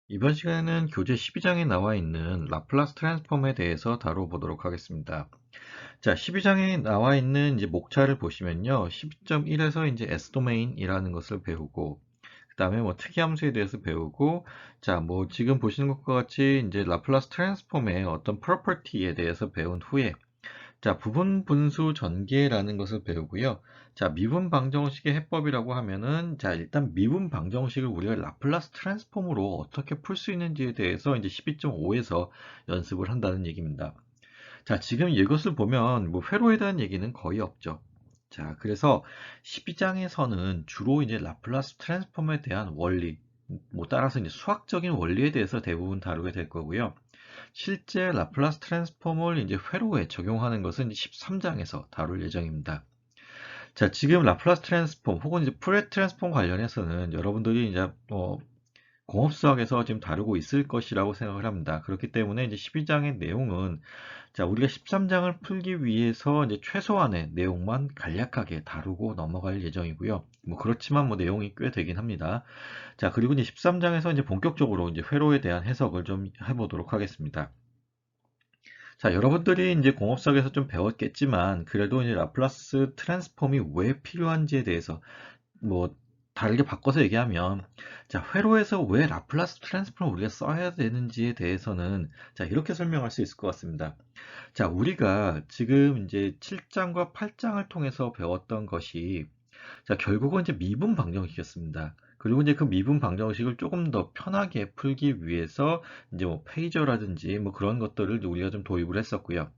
이번 시간에는 교재 12장에 나와 있는 라플라스 트랜스폼에 대해서 다뤄보도록 하겠습니다. 자, 12장에 나와 있는 이제 목차를 보시면요. 12.1에서 이제 S 도메인이라는 것을 배우고, 그 다음에 뭐 특이함수에 대해서 배우고, 자, 뭐 지금 보시는 것과 같이 이제 라플라스 트랜스폼의 어떤 프로퍼티에 대해서 배운 후에, 자, 부분 분수 전개라는 것을 배우고요. 자, 미분 방정식의 해법이라고 하면은, 자, 일단 미분 방정식을 우리가 라플라스 트랜스폼으로 어떻게 풀 수 있는지에 대해서 이제 12.5에서 연습을 한다는 얘기입니다. 자, 지금 이것을 보면 뭐 회로에 대한 얘기는 거의 없죠. 자, 그래서 12장에서는 주로 이제 라플라스 트랜스폼에 대한 원리, 뭐 따라서 이제 수학적인 원리에 대해서 대부분 다루게 될 거고요. 실제 라플라스 트랜스폼을 이제 회로에 적용하는 것은 13장에서 다룰 예정입니다. 자, 지금 라플라스 트랜스폼 혹은 이제 프레 트랜스폼 관련해서는 여러분들이 이제 공업 수학에서 지금 다루고 있을 것이라고 생각을 합니다. 그렇기 때문에 이제 12장의 내용은 자, 우리가 13장을 풀기 위해서 이제 최소한의 내용만 간략하게 다루고 넘어갈 예정이고요. 뭐 그렇지만 뭐 내용이 꽤 되긴 합니다. 자, 그리고 이제 13장에서 이제 본격적으로 이제 회로에 대한 해석을 좀 해보도록 하겠습니다. 자, 여러분들이 이제 공업학에서 좀 배웠겠지만, 그래도 이제 라플라스 트랜스폼이 왜 필요한지에 대해서, 뭐, 다르게 바꿔서 얘기하면, 자, 회로에서 왜 라플라스 트랜스폼을 우리가 써야 되는지에 대해서는, 자, 이렇게 설명할 수 있을 것 같습니다. 자, 우리가 지금 이제 7장과 8장을 통해서 배웠던 것이, 자, 결국은 이제 미분 방정식이었습니다. 그리고 이제 그 미분 방정식을 조금 더 편하게 풀기 위해서 이제 뭐 페이저라든지 뭐 그런 것들을 우리가 좀 도입을 했었고요.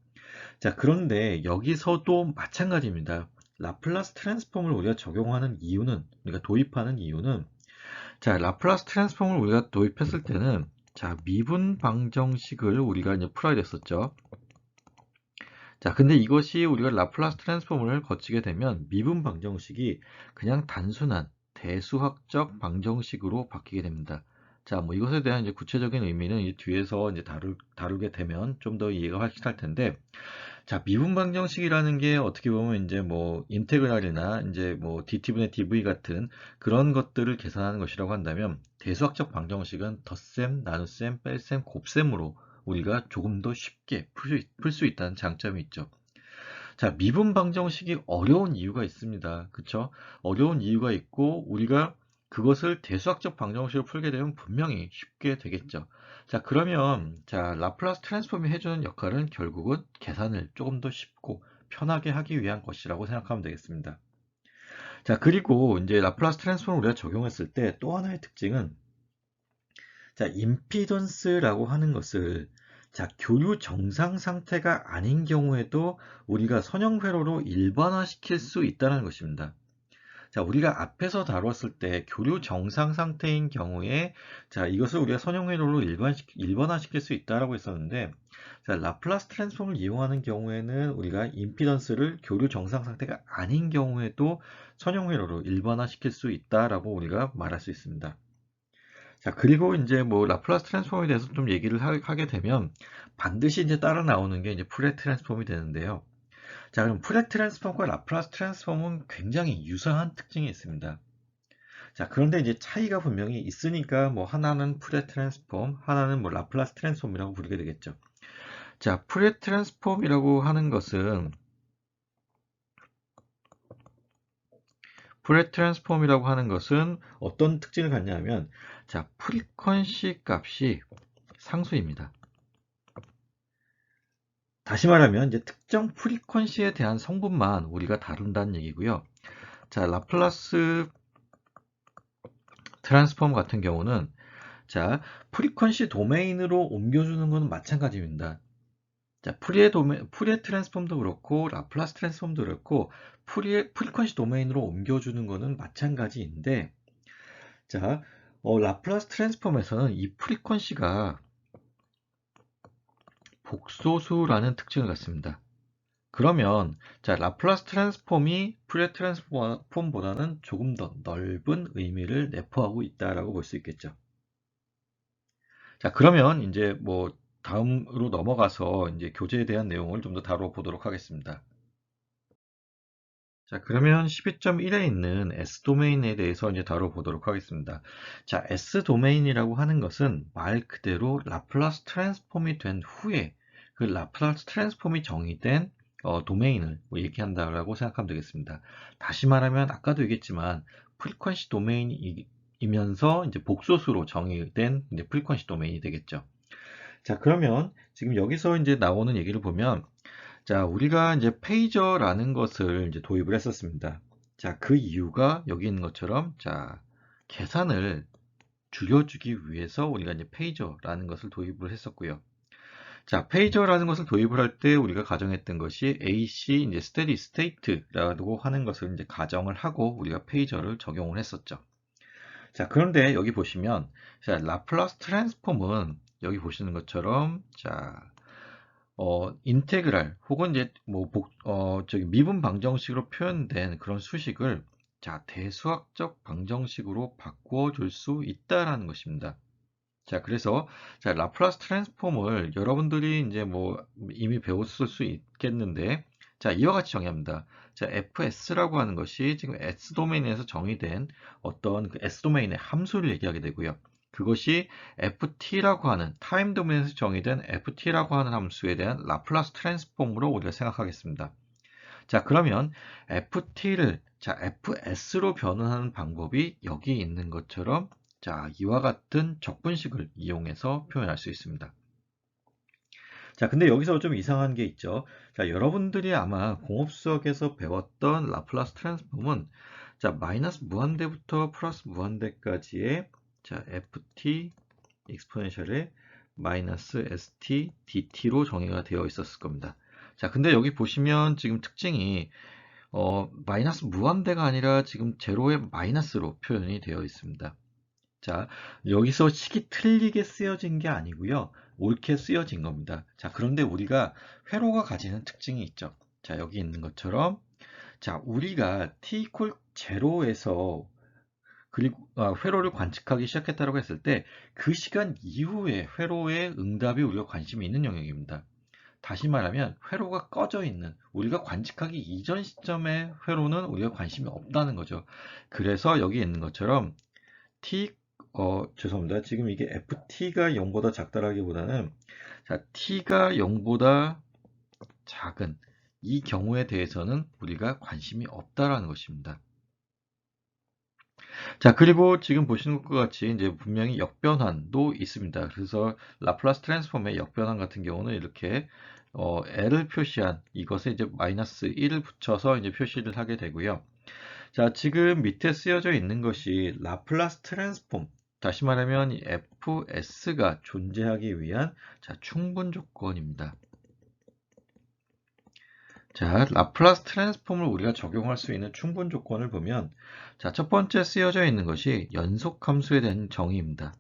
자, 그런데 여기서도 마찬가지입니다. 라플라스 트랜스폼을 우리가 적용하는 이유는, 우리가 도입하는 이유는, 자, 라플라스 트랜스폼을 우리가 도입했을 때는, 자, 미분 방정식을 우리가 이제 풀어야 됐었죠. 자, 근데 이것이 우리가 라플라스 트랜스폼을 거치게 되면 미분 방정식이 그냥 단순한 대수학적 방정식으로 바뀌게 됩니다. 자, 뭐 이것에 대한 이제 구체적인 의미는 이 뒤에서 이제 다루게 되면 좀 더 이해가 확실할 텐데, 자, 미분 방정식이라는 게 어떻게 보면 이제 뭐 인테그랄이나 이제 뭐 dt분의 dv 같은 그런 것들을 계산하는 것이라고 한다면, 대수학적 방정식은 덧셈, 나눗셈, 뺄셈, 곱셈으로 우리가 조금 더 쉽게 풀 수 있다는 장점이 있죠. 자, 미분 방정식이 어려운 이유가 있습니다. 그쵸? 어려운 이유가 있고, 우리가 그것을 대수학적 방정식으로 풀게 되면 분명히 쉽게 되겠죠. 자, 그러면, 자, 라플라스 트랜스폼이 해주는 역할은 결국은 계산을 조금 더 쉽고 편하게 하기 위한 것이라고 생각하면 되겠습니다. 자, 그리고 이제 라플라스 트랜스폼을 우리가 적용했을 때 또 하나의 특징은, 자, 임피던스라고 하는 것을 자, 교류 정상 상태가 아닌 경우에도 우리가 선형 회로로 일반화시킬 수 있다는 것입니다. 자, 우리가 앞에서 다뤘을 때 교류 정상 상태인 경우에 자, 이것을 우리가 선형 회로로 일반화시킬 수 있다라고 했었는데 자, 라플라스 트랜스폼을 이용하는 경우에는 우리가 임피던스를 교류 정상 상태가 아닌 경우에도 선형 회로로 일반화시킬 수 있다라고 우리가 말할 수 있습니다. 자, 그리고 이제 뭐 라플라스 트랜스폼에 대해서 좀 얘기를 하게 되면 반드시 이제 따라 나오는 게 이제 프레 트랜스폼이 되는데요. 자, 그럼 프레 트랜스폼과 라플라스 트랜스폼은 굉장히 유사한 특징이 있습니다. 자, 그런데 이제 차이가 분명히 있으니까 뭐 하나는 프레 트랜스폼, 하나는 뭐 라플라스 트랜스폼이라고 부르게 되겠죠. 자, 프레 트랜스폼이라고 하는 것은 어떤 특징을 갖냐면 자, 프리퀀시 값이 상수입니다. 다시 말하면 이제 특정 프리퀀시에 대한 성분만 우리가 다룬다는 얘기고요. 자, 라플라스 트랜스폼 같은 경우는 자, 프리퀀시 도메인으로 옮겨주는 것은 마찬가지입니다. 자, 푸리에 트랜스폼도 그렇고 라플라스 트랜스폼도 그렇고 프리퀀시 도메인으로 옮겨주는 것은 마찬가지인데 자, 라플라스 트랜스폼에서는 이 프리퀀시가 복소수라는 특징을 갖습니다. 그러면 자, 라플라스 트랜스폼이 푸리에 트랜스폼보다는 조금 더 넓은 의미를 내포하고 있다라고 볼 수 있겠죠. 자, 그러면 이제 뭐 다음으로 넘어가서 이제 교재에 대한 내용을 좀 더 다뤄보도록 하겠습니다. 자, 그러면 12.1에 있는 S도메인에 대해서 이제 다뤄보도록 하겠습니다. 자, S도메인이라고 하는 것은 말 그대로 라플라스 트랜스폼이 된 후에 그 라플라스 트랜스폼이 정의된 도메인을 뭐 얘기한다라고 생각하면 되겠습니다. 다시 말하면 아까도 얘기했지만 프리퀀시 도메인이면서 이제 복소수로 정의된 이제 프리퀀시 도메인이 되겠죠. 자, 그러면 지금 여기서 이제 나오는 얘기를 보면 자, 우리가 이제 페이저라는 것을 이제 도입을 했었습니다. 자, 그 이유가 여기 있는 것처럼, 자, 계산을 줄여주기 위해서 우리가 이제 페이저라는 것을 도입을 했었고요. 자, 페이저라는 것을 도입을 할 때 우리가 가정했던 것이 AC 이제 스테디 스테이트라고 하는 것을 이제 가정을 하고 우리가 페이저를 적용을 했었죠. 자, 그런데 여기 보시면, 자, 라플라스 트랜스폼은 여기 보시는 것처럼, 자, 인테그랄 혹은 이제 뭐 미분 방정식으로 표현된 그런 수식을 자, 대수학적 방정식으로 바꾸어 줄 수 있다라는 것입니다. 자, 그래서 자, 라플라스 트랜스폼을 여러분들이 이제 뭐 이미 배웠을 수 있겠는데 자, 이와 같이 정의합니다. 자, fs라고 하는 것이 지금 s 도메인에서 정의된 어떤 그 s 도메인의 함수를 얘기하게 되고요. 그것이 ft라고 하는 타임 도메인에서 정의된 ft라고 하는 함수에 대한 라플라스 트랜스폼으로 우리가 생각하겠습니다. 자, 그러면 ft를 자, fs로 변환하는 방법이 여기 있는 것처럼 자, 이와 같은 적분식을 이용해서 표현할 수 있습니다. 자, 근데 여기서 좀 이상한 게 있죠. 자, 여러분들이 아마 공업수학에서 배웠던 라플라스 트랜스폼은 자, 마이너스 무한대부터 플러스 무한대까지의 자, ft 익스포넨셜의 마이너스 st dt로 정의가 되어 있었을 겁니다. 자, 근데 여기 보시면 지금 특징이 마이너스 무한대가 아니라 지금 제로의 마이너스로 표현이 되어 있습니다. 자, 여기서 식이 틀리게 쓰여진 게 아니고요. 옳게 쓰여진 겁니다. 자, 그런데 우리가 회로가 가지는 특징이 있죠. 자, 여기 있는 것처럼 자, 우리가 t 이퀄 제로에서 그리고 회로를 관측하기 시작했다고 했을 때 그 시간 이후에 회로의 응답이 우리가 관심이 있는 영역입니다. 다시 말하면 회로가 꺼져 있는 우리가 관측하기 이전 시점의 회로는 우리가 관심이 없다는 거죠. 그래서 여기 있는 것처럼 t 죄송합니다. 지금 이게 ft가 0보다 작다라기보다는 자, t가 0보다 작은 이 경우에 대해서는 우리가 관심이 없다라는 것입니다. 자, 그리고 지금 보시는 것과 같이 이제 분명히 역변환도 있습니다. 그래서 라플라스 트랜스폼의 역변환 같은 경우는 이렇게 L을 표시한 이것에 이제 마이너스 1을 붙여서 이제 표시를 하게 되고요. 자, 지금 밑에 쓰여져 있는 것이 라플라스 트랜스폼. 다시 말하면 이 fs가 존재하기 위한 자, 충분 조건입니다. 자, 라플라스 트랜스폼을 우리가 적용할 수 있는 충분 조건을 보면 자, 첫 번째 쓰여져 있는 것이 연속 함수에 대한 정의입니다.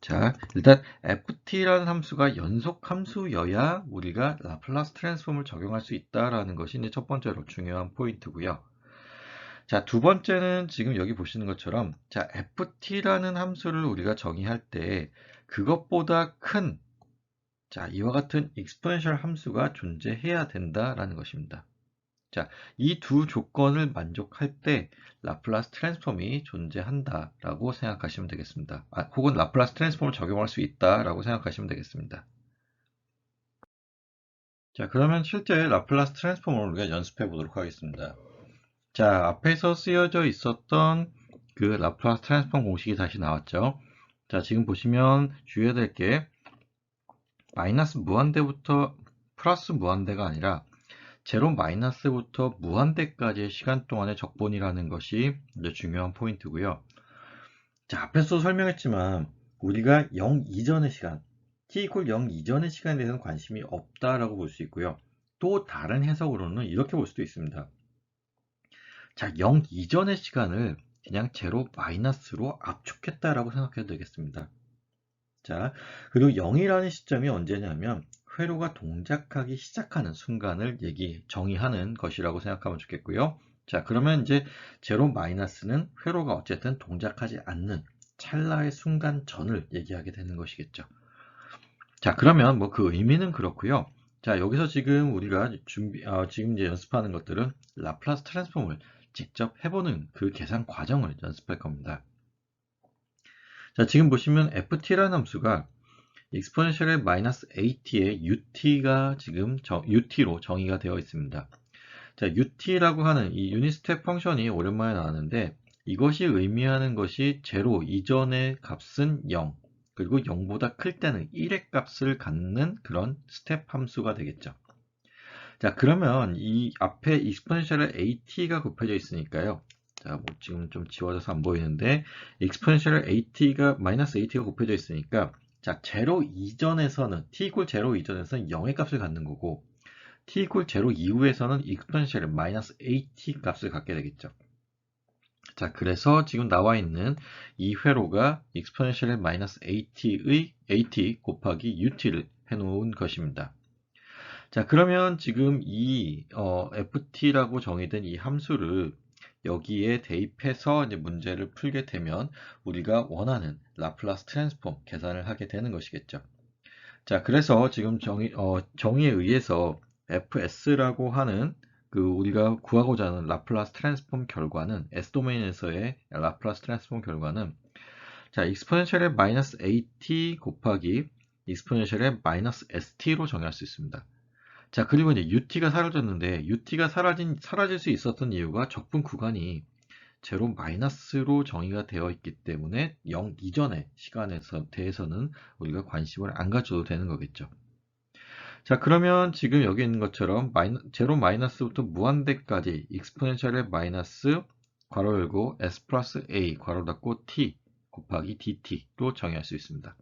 자, 일단 ft라는 함수가 연속 함수여야 우리가 라플라스 트랜스폼을 적용할 수 있다라는 것이 이제 첫 번째로 중요한 포인트고요. 자, 두 번째는 지금 여기 보시는 것처럼 자, ft라는 함수를 우리가 정의할 때 그것보다 큰 자, 이와 같은 익스포넨셜 함수가 존재해야 된다라는 것입니다. 자, 이 두 조건을 만족할 때 라플라스 트랜스폼이 존재한다라고 생각하시면 되겠습니다. 혹은 라플라스 트랜스폼을 적용할 수 있다라고 생각하시면 되겠습니다. 자, 그러면 실제 라플라스 트랜스폼을 우리가 연습해 보도록 하겠습니다. 자, 앞에서 쓰여져 있었던 그 라플라스 트랜스폼 공식이 다시 나왔죠. 자, 지금 보시면 주의해야 될 게 마이너스 무한대부터 플러스 무한대가 아니라 제로 마이너스부터 무한대까지의 시간 동안의 적분이라는 것이 이제 중요한 포인트고요. 자, 앞에서 설명했지만 우리가 0 이전의 시간, t 이퀄 0 이전의 시간에 대해서는 관심이 없다라고 볼 수 있고요. 또 다른 해석으로는 이렇게 볼 수도 있습니다. 자, 0 이전의 시간을 그냥 제로 마이너스로 압축했다라고 생각해도 되겠습니다. 자, 그리고 0이라는 시점이 언제냐면 회로가 동작하기 시작하는 순간을 정의하는 것이라고 생각하면 좋겠고요. 자, 그러면 이제 제로 마이너스는 회로가 어쨌든 동작하지 않는 찰나의 순간 전을 얘기하게 되는 것이겠죠. 자, 그러면 뭐 그 의미는 그렇고요. 자, 여기서 지금 우리가 지금 이제 연습하는 것들은 라플라스 트랜스폼을 직접 해보는 그 계산 과정을 연습할 겁니다. 자, 지금 보시면 ft라는 함수가 exponential의 마이너스 at의 ut가 지금 ut로 정의가 되어 있습니다. 자, ut라고 하는 이 유닛 스텝 펑션이 오랜만에 나왔는데 이것이 의미하는 것이 제로 이전의 값은 0, 그리고 0보다 클 때는 1의 값을 갖는 그런 스텝 함수가 되겠죠. 자, 그러면 이 앞에 exponential의 at가 곱해져 있으니까요. 자, 뭐 지금 좀 지워져서 안 보이는데 exponential의 at가 마이너스 at가 곱해져 있으니까 자, 제로 이전에서는 t 이퀄 제로 이전에서는 0의 값을 갖는 거고 t 이퀄 제로 이후에서는 exponential의 마이너스 at 값을 갖게 되겠죠. 자, 그래서 지금 나와 있는 이 회로가 exponential의 마이너스 at의 at 곱하기 ut를 해놓은 것입니다. 자, 그러면 지금 이 ft라고 정의된 이 함수를 여기에 대입해서 이제 문제를 풀게 되면 우리가 원하는 라플라스 트랜스폼 계산을 하게 되는 것이겠죠. 자, 그래서 지금 정의에 의해서 fs라고 하는 그 우리가 구하고자 하는 라플라스 트랜스폼 결과는 S도메인에서의 라플라스 트랜스폼 결과는 자, exponential의 마이너스 at 곱하기 exponential의 마이너스 st로 정의할 수 있습니다. 자, 그리고 이제 ut가 사라졌는데 ut가 사라질 수 있었던 이유가 적분 구간이 제로 마이너스로 정의가 되어 있기 때문에 0 이전의 시간에 대해서는 우리가 관심을 안 가져도 되는 거겠죠. 자, 그러면 지금 여기 있는 것처럼 제로 마이너스부터 무한대까지 익스포넨셜의 마이너스 괄호 열고 s 플러스 a 괄호 닫고 t 곱하기 dt로 정의할 수 있습니다.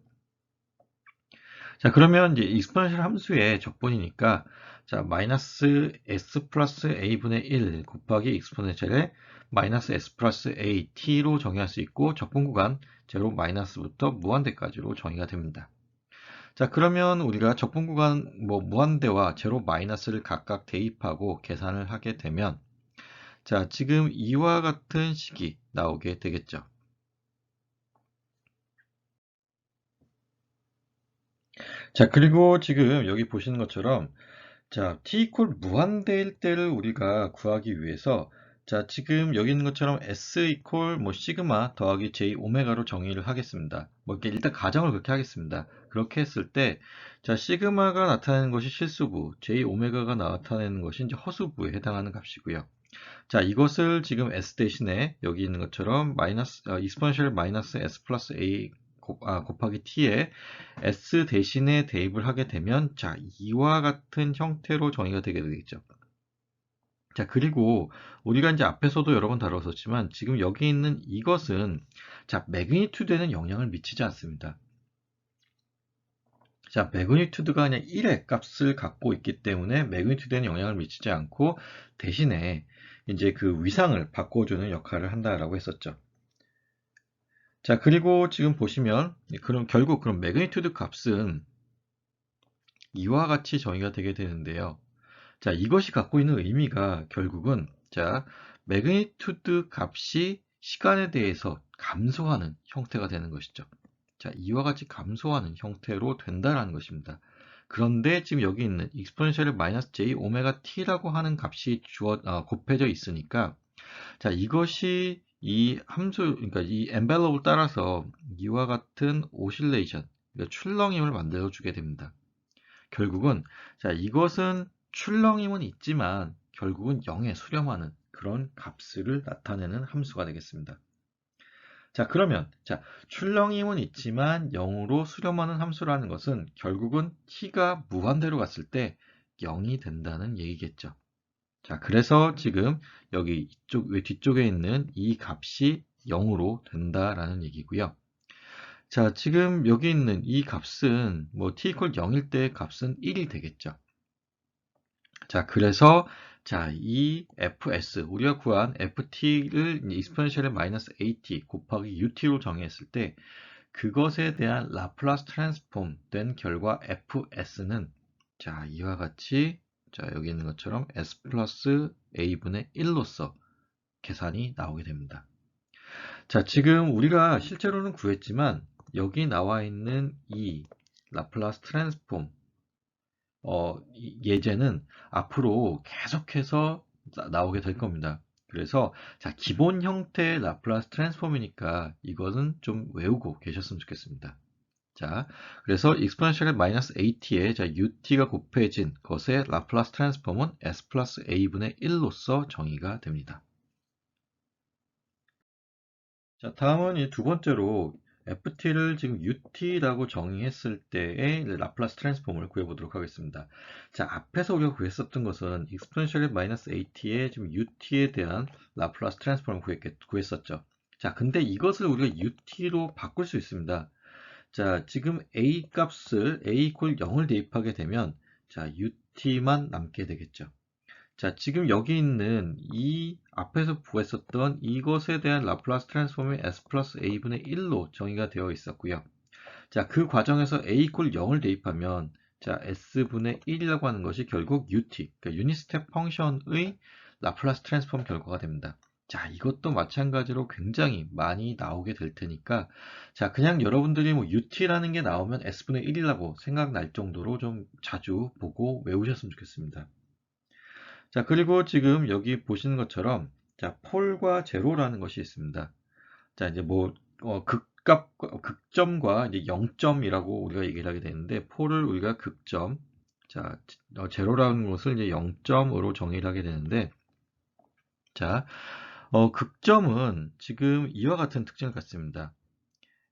자, 그러면 이제 익스포넨셜 함수의 적분이니까 자, 마이너스 s 플러스 a분의 1 곱하기 익스포넨셜의 마이너스 s 플러스 a t로 정의할 수 있고 적분 구간 제로 마이너스부터 무한대까지로 정의가 됩니다. 자, 그러면 우리가 적분 구간 무한대와 제로 마이너스를 각각 대입하고 계산을 하게 되면 자, 지금 이와 같은 식이 나오게 되겠죠. 자, 그리고 지금 여기 보시는 것처럼 자, t 이퀄 무한대일 때를 우리가 구하기 위해서 자, 지금 여기 있는 것처럼 s 이퀄 시그마 더하기 j 오메가로 정의를 하겠습니다. 이렇게 일단 가정을 그렇게 하겠습니다. 그렇게 했을 때 자, 시그마가 나타내는 것이 실수부, j 오메가가 나타내는 것이 이제 허수부에 해당하는 값이고요. 자, 이것을 지금 s 대신에 여기 있는 것처럼 익스포넨셜 마이너스 s 플러스 a 곱하기 t에 s 대신에 대입을 하게 되면 자, 이와 같은 형태로 정의가 되게 되겠죠. 자, 그리고 우리가 이제 앞에서도 여러 번 다뤘었지만 지금 여기 있는 이것은 자, 매그니튜드에는 영향을 미치지 않습니다. 자, 매그니튜드가 그냥 1의 값을 갖고 있기 때문에 매그니튜드에는 영향을 미치지 않고 대신에 이제 그 위상을 바꿔주는 역할을 한다라고 했었죠. 자, 그리고 지금 보시면 결국 그럼 매그니튜드 값은 이와 같이 정의가 되게 되는데요. 자, 이것이 갖고 있는 의미가 결국은 자, 매그니튜드 값이 시간에 대해서 감소하는 형태가 되는 것이죠. 자, 이와 같이 감소하는 형태로 된다라는 것입니다. 그런데 지금 여기 있는 익스포넨셜의 마이너스 j 오메가 t라고 하는 값이 곱해져 있으니까 자, 이것이 이 함수, 그러니까 이 엔벨롭을 따라서 이와 같은 오실레이션, 그러니까 출렁임을 만들어 주게 됩니다. 결국은 자, 이것은 출렁임은 있지만 결국은 0에 수렴하는 그런 값을 나타내는 함수가 되겠습니다. 자, 그러면 자, 출렁임은 있지만 0으로 수렴하는 함수라는 것은 결국은 t가 무한대로 갔을 때 0이 된다는 얘기겠죠. 자, 그래서 지금 여기 뒤쪽에 있는 이 값이 0으로 된다라는 얘기고요. 자, 지금 여기 있는 이 값은 t 이퀄 0일 때 값은 1이 되겠죠. 자, 그래서 자, 이 fs 우리가 구한 ft를 익스포넨셜의 마이너스 at 곱하기 ut로 정의했을 때 그것에 대한 라플라스 트랜스폼 된 결과 fs는 자, 이와 같이 자, 여기 있는 것처럼 s 플러스 a분의 1로서 계산이 나오게 됩니다. 자, 지금 우리가 실제로는 구했지만 여기 나와 있는 이 라플라스 트랜스폼 예제는 앞으로 계속해서 나오게 될 겁니다. 그래서 자, 기본 형태의 라플라스 트랜스폼이니까 이거는 좀 외우고 계셨으면 좋겠습니다. 자, 그래서 exponential 마이너스 at에 자, ut가 곱해진 것의 라플라스 트랜스폼은 s 플러스 a분의 1로서 정의가 됩니다. 자, 다음은 이 두 번째로 ft를 지금 ut라고 정의했을 때의 라플라스 트랜스폼을 구해보도록 하겠습니다. 자, 앞에서 우리가 구했었던 것은 exponential 마이너스 at의 지금 ut에 대한 라플라스 트랜스폼을 구했었죠. 자, 근데 이것을 우리가 ut로 바꿀 수 있습니다. 자, 지금 a 값을 a 이퀄 0을 대입하게 되면 자, ut만 남게 되겠죠. 자, 지금 여기 있는 이 앞에서 구했었던 이것에 대한 라플라스 트랜스폼이 s 플러스 a분의 1로 정의가 되어 있었고요. 자, 그 과정에서 a 이퀄 0을 대입하면 자, s분의 1이라고 하는 것이 결국 ut, 그러니까 유닛 스텝 펑션의 라플라스 트랜스폼 결과가 됩니다. 자, 이것도 마찬가지로 굉장히 많이 나오게 될 테니까 자, 그냥 여러분들이 뭐 ut라는 게 나오면 s분의 1이라고 생각날 정도로 좀 자주 보고 외우셨으면 좋겠습니다. 자, 그리고 지금 여기 보시는 것처럼 자, 폴과 제로라는 것이 있습니다. 자, 이제 뭐 극점과 이제 0점이라고 우리가 얘기를 하게 되는데 폴을 우리가 극점, 자, 제로라는 것을 이제 0점으로 정의를 하게 되는데 자, 극점은 지금 이와 같은 특징을 갖습니다.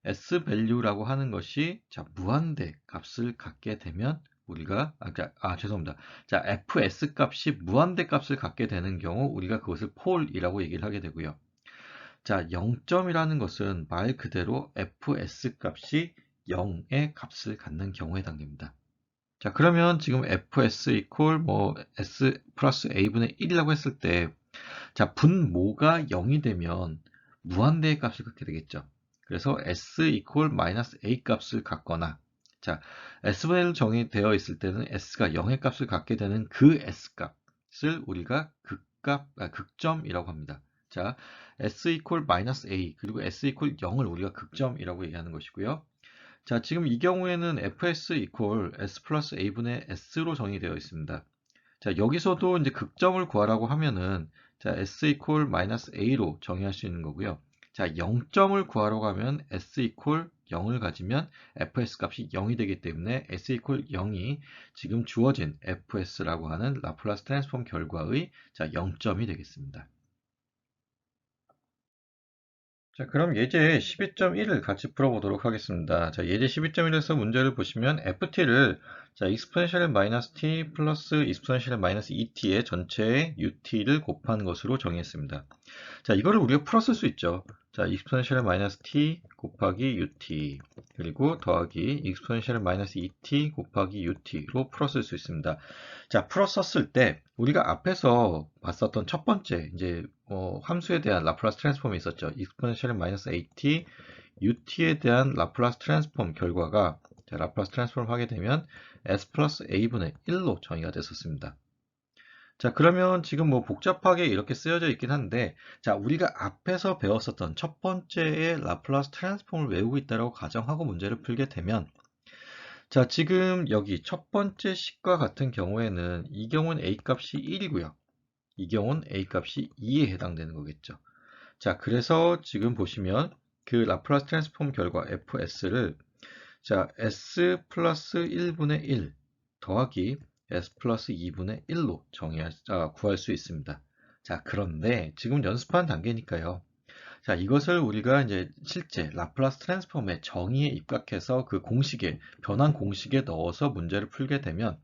S value라고 하는 것이 자, 무한대 값을 갖게 되면 우리가 죄송합니다. 자, fs 값이 무한대 값을 갖게 되는 경우 우리가 그것을 폴이라고 얘기를 하게 되고요. 자, 0점이라는 것은 말 그대로 fs 값이 0의 값을 갖는 경우에 해당됩니다. 자, 그러면 지금 fs 이퀄 뭐 s 플러스 a분의 1이라고 했을 때 자, 분모가 0이 되면 무한대의 값을 갖게 되겠죠. 그래서 s 이퀄 마이너스 a 값을 갖거나 자, s분의 1 정의되어 있을 때는 s가 0의 값을 갖게 되는 그 s 값을 우리가 극점이라고 합니다. 자, s 이퀄 마이너스 a 그리고 s 이퀄 0을 우리가 극점이라고 얘기하는 것이고요. 자, 지금 이 경우에는 fs 이퀄 s 플러스 a분의 s로 정의되어 있습니다. 자, 여기서도 이제 극점을 구하라고 하면은 자, s 이퀄 마이너스 a로 정의할 수 있는 거고요. 자, 0점을 구하라고 하면 s 이퀄 0을 가지면 fs 값이 0이 되기 때문에 s 이퀄 0이 지금 주어진 fs라고 하는 라플라스 트랜스폼 결과의 자, 0점이 되겠습니다. 자, 그럼 예제 12.1을 같이 풀어보도록 하겠습니다. 자, 예제 12.1에서 문제를 보시면 ft를 자, exponential 마이너스 t 플러스 exponential 마이너스 2t의 전체의 ut를 곱한 것으로 정의했습니다. 자, 이거를 우리가 풀었을 수 있죠. 자, exponential 마이너스 t 곱하기 ut 그리고 더하기 exponential 마이너스 2t 곱하기 ut로 풀었을 수 있습니다. 자, 풀었었을 때 우리가 앞에서 봤었던 첫 번째 이제 함수에 대한 라플라스 트랜스폼이 있었죠. exponential 마이너스 at ut에 대한 라플라스 트랜스폼 결과가 자, 라플라스 트랜스폼을 하게 되면 s 플러스 a분의 1로 정의가 됐었습니다. 자, 그러면 지금 뭐 복잡하게 이렇게 쓰여져 있긴 한데, 자, 우리가 앞에서 배웠었던 첫 번째의 라플라스 트랜스폼을 외우고 있다고 가정하고 문제를 풀게 되면, 자, 지금 여기 첫 번째 식과 같은 경우에는 이 경우는 a 값이 1이고요. 이 경우는 a 값이 2에 해당되는 거겠죠. 자, 그래서 지금 보시면 그 라플라스 트랜스폼 결과 fs를 자, s 플러스 1분의 1 더하기 s 플러스 2분의 1로 구할 수 있습니다. 자, 그런데 지금 연습한 단계니까요. 자, 이것을 우리가 이제 실제 라플라스 트랜스폼의 정의에 입각해서 그 공식에, 변환 공식에 넣어서 문제를 풀게 되면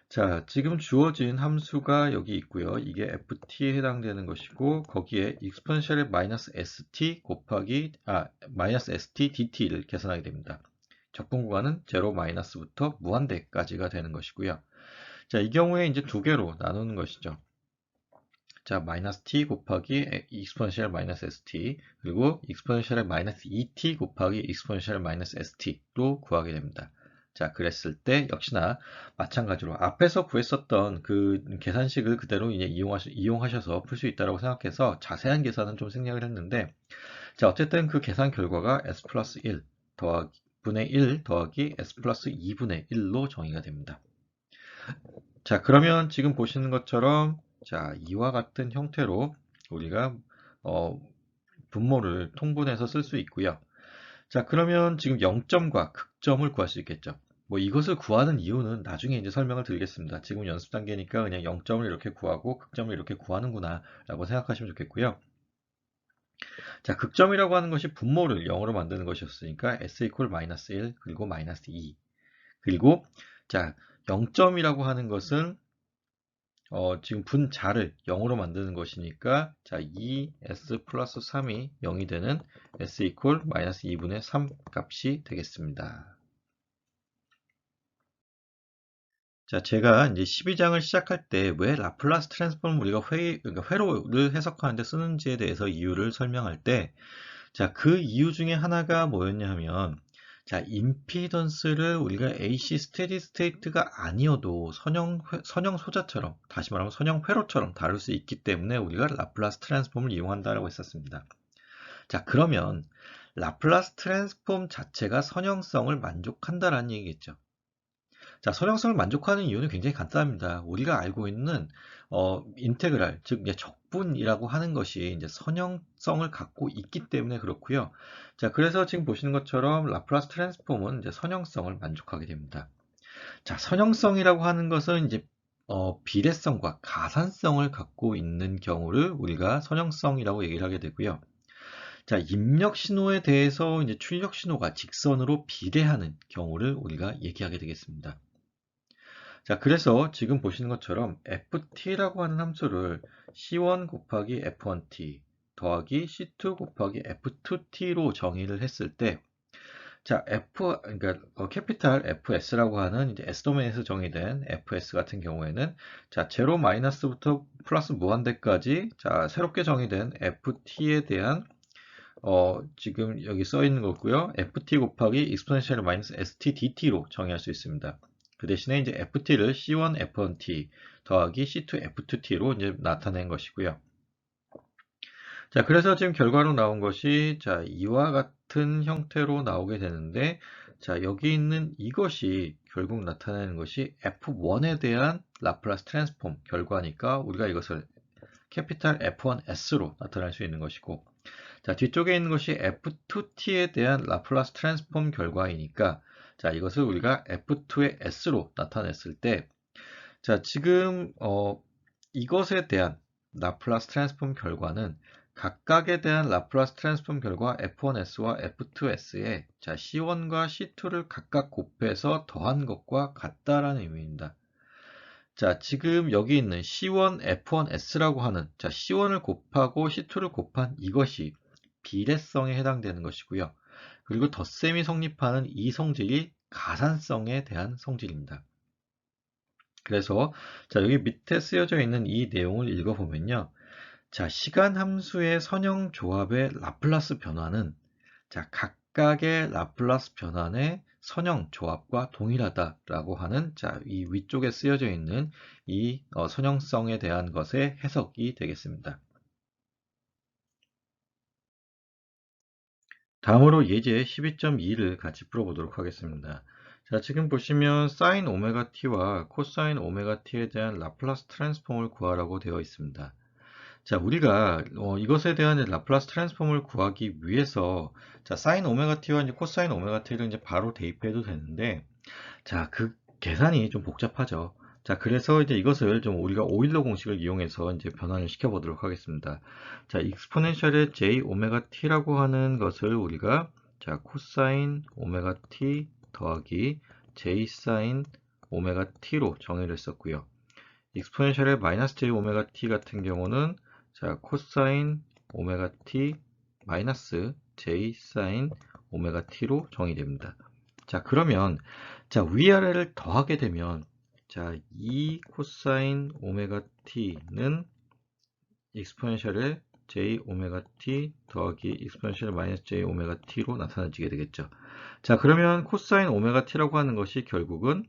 자, 지금 주어진 함수가 여기 있고요. 이게 ft에 해당되는 것이고 거기에 exponential 마이너스 st 곱하기 마이너스 st dt를 계산하게 됩니다. 적분 구간은 0 마이너스부터 무한대까지가 되는 것이고요. 자, 이 경우에 이제 두 개로 나누는 것이죠. 자, 마이너스 t 곱하기 exponential 마이너스 st 그리고 exponential 마이너스 2t 곱하기 exponential 마이너스 st로 구하게 됩니다. 자, 그랬을 때 역시나 마찬가지로 앞에서 구했었던 그 계산식을 그대로 이제 이용하셔서 풀 수 있다고 생각해서 자세한 계산은 좀 생략을 했는데 자, 어쨌든 그 계산 결과가 s 플러스 1 더하기 분의 1 더하기 s 플러스 2분의 1로 정의가 됩니다. 자, 그러면 지금 보시는 것처럼 자, 이와 같은 형태로 우리가 어, 분모를 통분해서 쓸 수 있고요. 자, 그러면 지금 0점과 극점을 구할 수 있겠죠. 뭐 이것을 구하는 이유는 나중에 이제 설명을 드리겠습니다. 지금 연습 단계니까 그냥 0점을 이렇게 구하고 극점을 이렇게 구하는구나 라고 생각하시면 좋겠고요. 자, 극점이라고 하는 것이 분모를 0으로 만드는 것이었으니까 s equal 마이너스 1 그리고 마이너스 2 그리고 자, 0점이라고 하는 것은 지금 분자를 0으로 만드는 것이니까 자, 2s 플러스 3이 0이 되는 s equal 마이너스 2분의 3 값이 되겠습니다. 자, 제가 이제 12장을 시작할 때 왜 라플라스 트랜스폼을 우리가 그러니까 회로를 해석하는데 쓰는지에 대해서 이유를 설명할 때, 자, 그 이유 중에 하나가 뭐였냐 하면, 자, 임피던스를 우리가 AC 스테디 스테이트가 아니어도 선형 소자처럼, 다시 말하면 선형 회로처럼 다룰 수 있기 때문에 우리가 라플라스 트랜스폼을 이용한다라고 했었습니다. 자, 그러면 라플라스 트랜스폼 자체가 선형성을 만족한다라는 얘기겠죠. 자, 선형성을 만족하는 이유는 굉장히 간단합니다. 우리가 알고 있는 인테그랄, 즉 이제 적분이라고 하는 것이 이제 선형성을 갖고 있기 때문에 그렇고요. 자, 그래서 지금 보시는 것처럼 라플라스 트랜스폼은 이제 선형성을 만족하게 됩니다. 자, 선형성이라고 하는 것은 이제 비례성과 가산성을 갖고 있는 경우를 우리가 선형성이라고 얘기를 하게 되고요. 자, 입력 신호에 대해서 이제 출력 신호가 직선으로 비례하는 경우를 우리가 얘기하게 되겠습니다. 자, 그래서 지금 보시는 것처럼 ft라고 하는 함수를 c1 곱하기 f1t 더하기 c2 곱하기 f2t로 정의를 했을 때, 자, 그러니까 캐피탈 fs라고 하는 이제 s 도메인에서 정의된 fs 같은 경우에는 자, 0 마이너스부터 플러스 무한대까지 자, 새롭게 정의된 ft에 대한 지금 여기 써 있는 거고요. ft 곱하기 exponential 마이너스 st dt로 정의할 수 있습니다. 그 대신에 이제 ft를 c1 f1t 더하기 c2 f2t로 이제 나타낸 것이고요. 자, 그래서 지금 결과로 나온 것이 자, 이와 같은 형태로 나오게 되는데, 자, 여기 있는 이것이 결국 나타내는 것이 f1에 대한 라플라스 트랜스폼 결과니까 우리가 이것을 캐피탈 f1s로 나타낼 수 있는 것이고, 자, 뒤쪽에 있는 것이 f2t에 대한 라플라스 트랜스폼 결과이니까, 자, 이것을 우리가 f2의 s로 나타냈을 때, 자, 지금 이것에 대한 라플라스 트랜스폼 결과는 각각에 대한 라플라스 트랜스폼 결과 f1s와 f2s에 자, c1과 c2를 각각 곱해서 더한 것과 같다라는 의미입니다. 자, 지금 여기 있는 C1, F1S라고 하는 자, C1을 곱하고 C2를 곱한 이것이 비례성에 해당되는 것이고요. 그리고 덧셈이 성립하는 이 성질이 가산성에 대한 성질입니다. 그래서 자, 여기 밑에 쓰여져 있는 이 내용을 읽어보면요. 자, 시간 함수의 선형 조합의 라플라스 변화는 자, 각각의 라플라스 변환의 선형 조합과 동일하다라고 하는 자, 이 위쪽에 쓰여져 있는 이 선형성에 대한 것의 해석이 되겠습니다. 다음으로 예제 12.2를 같이 풀어보도록 하겠습니다. 자, 지금 보시면 sin 오메가 t와 코사인 오메가 t에 대한 라플라스 트랜스폼을 구하라고 되어 있습니다. 자, 우리가 이것에 대한 라플라스 트랜스폼을 구하기 위해서 자, 사인 오메가 t와 이제 코사인 오메가 t를 이제 바로 대입해도 되는데 자, 그 계산이 좀 복잡하죠. 자, 그래서 이제 이것을 좀 우리가 오일러 공식을 이용해서 이제 변환을 시켜 보도록 하겠습니다. 자, 익스포넨셜의 j 오메가 t라고 하는 것을 우리가 자, 코사인 오메가 t 더하기 j 사인 오메가 t로 정의를 했었고요. 익스포넨셜의 마이너스 j 오메가 t 같은 경우는 자, 코사인 오메가 t 마이너스 j 사인 오메가 t로 정의됩니다. 자, 그러면 자, 위아래를 더하게 되면 자, 2 코사인 오메가 t는 익스포넨셜의 j 오메가 t 더하기 익스포넨셜 마이너스 j 오메가 t로 나타나지게 되겠죠. 자, 그러면 코사인 오메가 t라고 하는 것이 결국은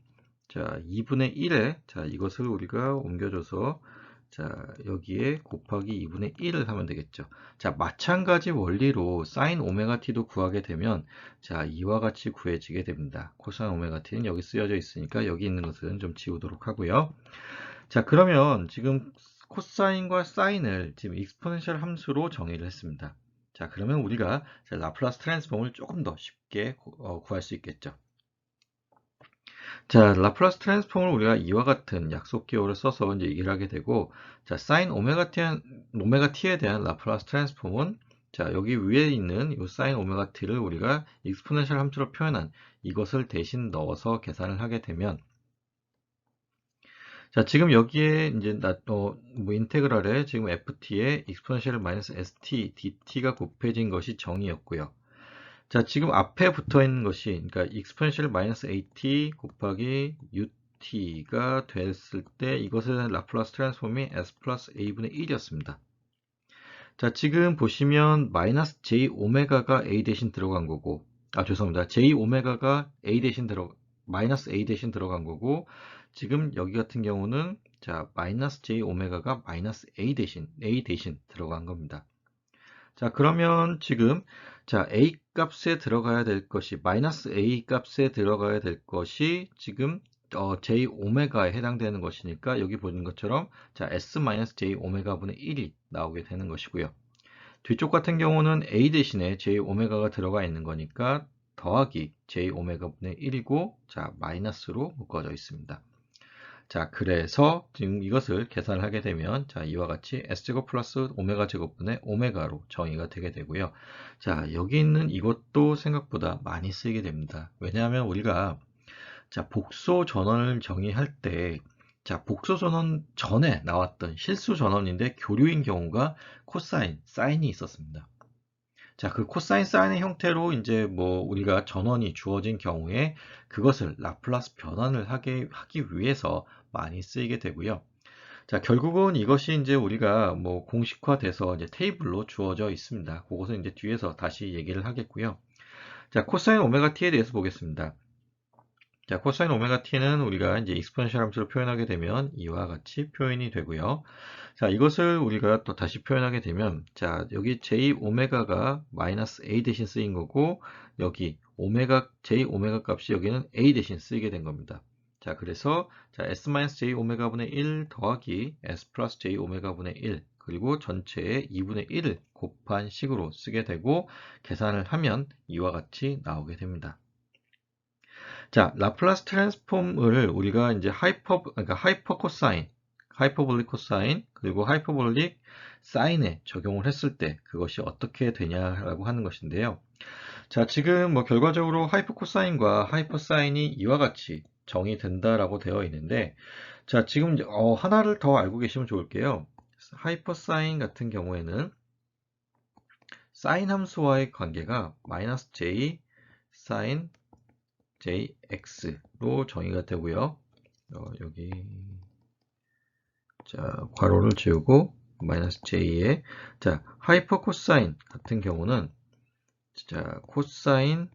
자, 2분의 1에 자, 이것을 우리가 옮겨줘서 자, 여기에 곱하기 2분의 1을 하면 되겠죠. 자, 마찬가지 원리로 사인 오메가 t도 구하게 되면 자, 이와 같이 구해지게 됩니다. 코사인 오메가 t는 여기 쓰여져 있으니까 여기 있는 것은 좀 지우도록 하고요. 자, 그러면 지금 코사인과 사인을 지금 익스포넨셜 함수로 정의를 했습니다. 자, 그러면 우리가 라플라스 트랜스폼을 조금 더 쉽게 구할 수 있겠죠. 자, 라플라스 트랜스폼을 우리가 이와 같은 약속 기호를 써서 이제 얘기를 하게 되고, 자, 사인 오메가 t에 대한 라플라스 트랜스폼은 자, 여기 위에 있는 이 사인 오메가 t를 우리가 익스포넨셜 함수로 표현한 이것을 대신 넣어서 계산을 하게 되면, 자, 지금 여기에 이제 인테그랄에 지금 ft에 익스포넨셜 마이너스 st dt가 곱해진 것이 정의였고요. 자, 지금 앞에 붙어 있는 것이, 그러니까 익스포넨셜 마이너스 at 곱하기 ut가 됐을 때 이것의 라플라스 트랜스폼이 s 플러스 a분의 1이었습니다. 자, 지금 보시면 마이너스 j 오메가가 a 대신 들어간 거고, 죄송합니다. j 오메가가 a 대신 마이너스 a 대신 들어간 거고, 지금 여기 같은 경우는 자, 마이너스 j 오메가가 마이너스 a 대신 들어간 겁니다. 자, 그러면 지금 자, a 값에 들어가야 될 것이 마이너스 a 값에 들어가야 될 것이 지금 j 오메가에 해당되는 것이니까 여기 보는 것처럼 자, s 마이너스 j 오메가분의 1이 나오게 되는 것이고요. 뒤쪽 같은 경우는 a 대신에 j 오메가가 들어가 있는 거니까 더하기 j 오메가분의 1이고 자, 마이너스로 묶어져 있습니다. 자, 그래서 지금 이것을 계산을 하게 되면 자, 이와 같이 s제곱 플러스 오메가 제곱분의 오메가로 정의가 되게 되고요. 자, 여기 있는 이것도 생각보다 많이 쓰이게 됩니다. 왜냐하면 우리가 자, 복소 전원을 정의할 때 자, 복소 전원 전에 나왔던 실수 전원인데 교류인 경우가 코사인, 사인이 있었습니다. 자, 그 코사인, 사인의 형태로 이제 뭐 우리가 전원이 주어진 경우에 그것을 라플라스 변환을 하기 위해서 많이 쓰이게 되고요. 자, 결국은 이것이 이제 우리가 뭐 공식화돼서 이제 테이블로 주어져 있습니다. 그것은 이제 뒤에서 다시 얘기를 하겠고요. 자, 코사인 오메가 t에 대해서 보겠습니다. 자, 코사인 오메가 t는 우리가 이제 익스포넨셜 함수로 표현하게 되면 이와 같이 표현이 되고요. 자, 이것을 우리가 또 다시 표현하게 되면 자, 여기 j 오메가가 마이너스 a 대신 쓰인 거고 여기 j 오메가 값이 여기는 a 대신 쓰이게 된 겁니다. 자, 그래서 자, s 마이너스 j 오메가분의 1 더하기 s 플러스 j 오메가분의 1 그리고 전체의 2분의 1을 곱한 식으로 쓰게 되고 계산을 하면 이와 같이 나오게 됩니다. 자, 라플라스 트랜스폼을 우리가 이제 그러니까 하이퍼코사인, 하이퍼볼릭 코사인, 그리고 하이퍼볼릭 사인에 적용을 했을 때 그것이 어떻게 되냐라고 하는 것인데요. 자, 지금 뭐 결과적으로 하이퍼코사인과 하이퍼사인이 이와 같이 정의된다라고 되어 있는데, 자, 지금 하나를 더 알고 계시면 좋을게요. 하이퍼사인 같은 경우에는 사인 함수와의 관계가 마이너스 j 사인 jx로 정의가 되고요. 여기 자, 괄호를 지우고 마이너스 j에 자, 하이퍼 코사인 같은 경우는 자, 코사인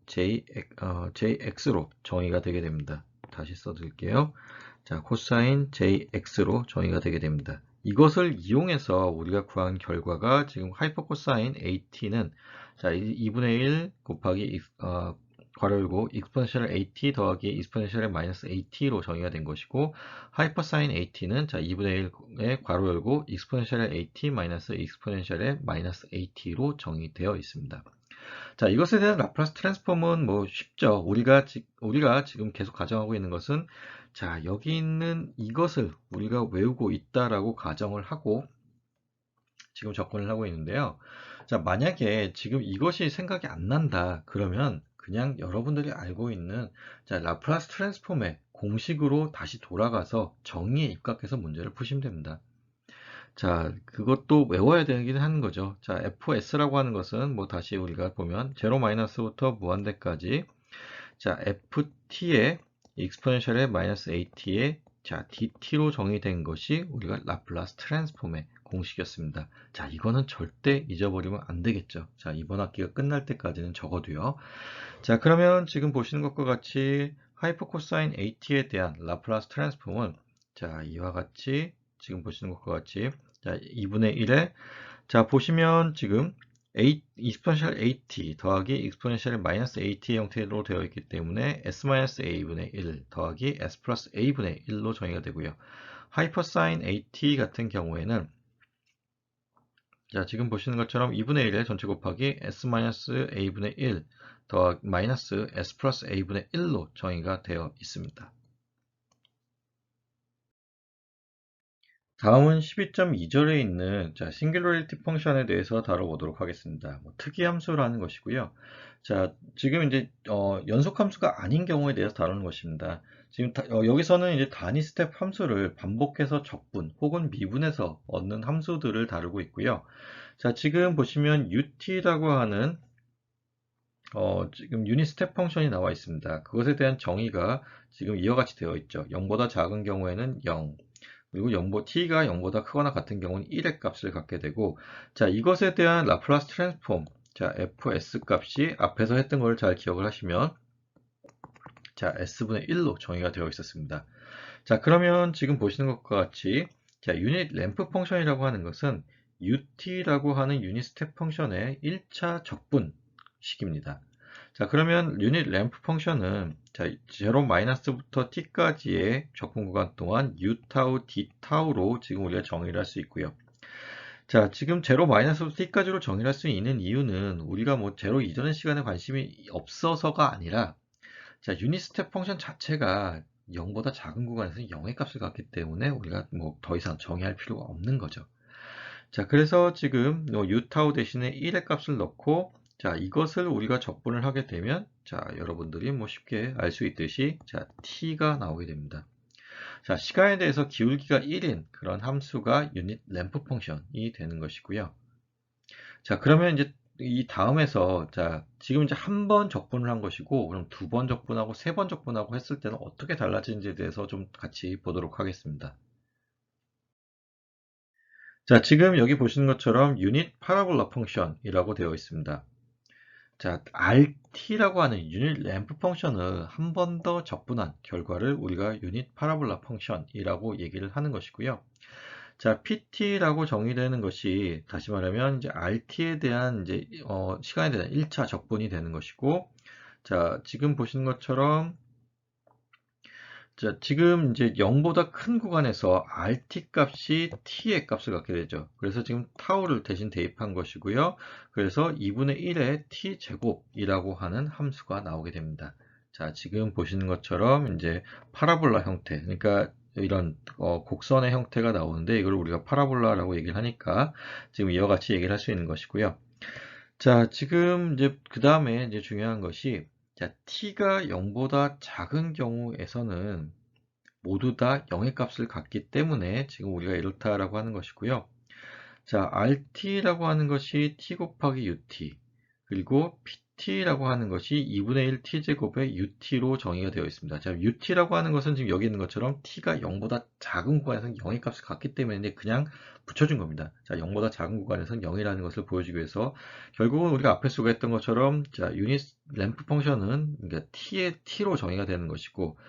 jx로 정의가 되게 됩니다. 다시 써드릴게요. 자, 코사인 jx로 정의가 되게 됩니다. 이것을 이용해서 우리가 구한 결과가 지금 하이퍼 코사인 at는 자, 2분의 1 곱하기 괄호 열고 익스포넨셜 at 더하기 익스포넨셜 마이너스 at로 정의가 된 것이고 하이퍼사인 at는 자 2분의 1의 괄호 열고 익스포넨셜 at 마이너스 익스포넨셜 마이너스 at로 정의되어 있습니다. 자, 이것에 대한 라플라스 트랜스폼은 뭐 쉽죠. 우리가 지금 계속 가정하고 있는 것은 자, 여기 있는 이것을 우리가 외우고 있다라고 가정을 하고 지금 접근을 하고 있는데요. 자, 만약에 지금 이것이 생각이 안 난다 그러면 그냥 여러분들이 알고 있는 자, 라플라스 트랜스폼의 공식으로 다시 돌아가서 정의에 입각해서 문제를 푸시면 됩니다. 자, 그것도 외워야 되긴 하는 거죠. 자, fs라고 하는 것은 뭐 다시 우리가 보면 0-부터 무한대까지 자, ft의 익스포넨셜의 마이너스 at의 자, dt로 정의된 것이 우리가 라플라스 트랜스폼의 공식이었습니다. 자, 이거는 절대 잊어버리면 안 되겠죠. 자, 이번 학기가 끝날 때까지는 적어도요. 자, 그러면 지금 보시는 것과 같이 하이퍼코사인 at에 대한 라플라스 트랜스폼은 자, 이와 같이 지금 보시는 것과 같이 자, 2분의 1에 자, 보시면 지금 exponential at 더하기 exponential 마이너스 at 형태로 되어 있기 때문에 s-a분의 1 더하기 s 플러스 a분의 1로 정의가 되고요. 하이퍼사인 at 같은 경우에는 자, 지금 보시는 것처럼 2분의 1에 전체 곱하기 s-a분의 1 더하기 마이너스 s 플러스 a분의 1로 정의가 되어 있습니다. 다음은 12.2절에 있는 자, 싱귤러리티 펑션에 대해서 다뤄보도록 하겠습니다. 특이 함수라는 것이고요. 자, 지금 이제 연속 함수가 아닌 경우에 대해서 다루는 것입니다. 지금 여기서는 이제 단위 스텝 함수를 반복해서 적분 혹은 미분해서 얻는 함수들을 다루고 있고요. 자, 지금 보시면 ut라고 하는 지금 유닛 스텝 펑션이 나와 있습니다. 그것에 대한 정의가 지금 이와 같이 되어 있죠. 0보다 작은 경우에는 0, 그리고 t가 0보다 크거나 같은 경우는 1의 값을 갖게 되고, 자, 이것에 대한 라플라스 트랜스폼, 자, fs 값이 앞에서 했던 걸 잘 기억을 하시면, 자, s분의 1로 정의가 되어 있었습니다. 자, 그러면 지금 보시는 것과 같이, 자, 유닛 램프 펑션이라고 하는 것은 ut라고 하는 유닛 스텝 펑션의 1차 적분식입니다. 자, 그러면 유닛 램프 펑션은 자, 0 마이너스부터 t까지의 적분 구간 동안 u 타우 d 타우로 지금 우리가 정의를 할 수 있고요. 자, 지금 0 마이너스부터 t까지로 정의를 할 수 있는 이유는 우리가 뭐 0 이전의 시간에 관심이 없어서가 아니라 자, 유닛 스텝 펑션 자체가 0보다 작은 구간에서 0의 값을 갖기 때문에 우리가 뭐 더 이상 정의할 필요가 없는 거죠. 자, 그래서 지금 u 타우 대신에 1의 값을 넣고 자, 이것을 우리가 적분을 하게 되면 자, 여러분들이 뭐 쉽게 알 수 있듯이 자, t가 나오게 됩니다. 자, 시간에 대해서 기울기가 1인 그런 함수가 유닛 램프 펑션이 되는 것이고요. 자, 그러면 이제 이 다음에서 자, 지금 이제 한 번 적분을 한 것이고 그럼 두 번 적분하고 세 번 적분하고 했을 때는 어떻게 달라지는지에 대해서 좀 같이 보도록 하겠습니다. 자, 지금 여기 보시는 것처럼 유닛 파라볼라 펑션이라고 되어 있습니다. 자, RT라고 하는 유닛 램프 펑션을 한 번 더 적분한 결과를 우리가 유닛 파라볼라 펑션이라고 얘기를 하는 것이고요. 자, PT라고 정의되는 것이 다시 말하면 이제 RT에 대한 이제 시간에 대한 1차 적분이 되는 것이고, 자, 지금 보시는 것처럼 자, 지금 이제 0보다 큰 구간에서 RT 값이 T의 값을 갖게 되죠. 그래서 지금 타우를 대신 대입한 것이고요. 그래서 2분의 1의 T 제곱이라고 하는 함수가 나오게 됩니다. 자, 지금 보시는 것처럼 이제 파라볼라 형태, 그러니까 이런 곡선의 형태가 나오는데 이걸 우리가 파라볼라라고 얘기를 하니까 지금 이와 같이 얘기를 할 수 있는 것이고요. 자, 지금 이제 그 다음에 이제 중요한 것이 자, t가 0보다 작은 경우에서는 모두 다 0의 값을 갖기 때문에 지금 우리가 이렇다라고 하는 것이고요. 자, RT라고 하는 것이 t 곱하기 ut, 그리고 PT라고 하는 것이 2분의 1 t제곱의 ut로 정의가 되어 있습니다. 자, ut라고 하는 것은 지금 여기 있는 것처럼 t가 0보다 작은 구간에서는 0의 값을 갖기 때문에 그냥 붙여준 겁니다. 자, 0보다 작은 구간에서는 0이라는 것을 보여주기 위해서 결국은 우리가 앞에 소개했던 것처럼 자, 유닛 램프 펑션은 그러니까 t의 t로 정의가 되는 것이고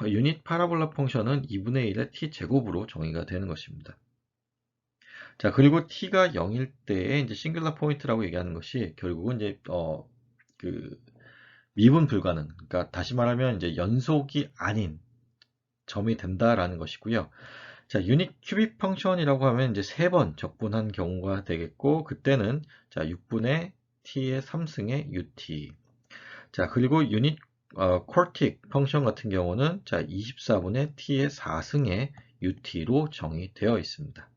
유닛 파라볼라 펑션은 2분의 1의 t제곱으로 정의가 되는 것입니다. 자, 그리고 t가 0일 때에 이제 싱글러 포인트라고 얘기하는 것이 결국은 이제 그 미분 불가능, 그러니까 다시 말하면 이제 연속이 아닌 점이 된다라는 것이고요. 자, 유닛 큐빅 펑션이라고 하면 이제 3번 적분한 경우가 되겠고 그때는 자, 6분의 t의 3승의 ut. 자, 그리고 유닛 쿼틱 펑션 같은 경우는 자, 24분의 t의 4승의 ut로 정의되어 있습니다.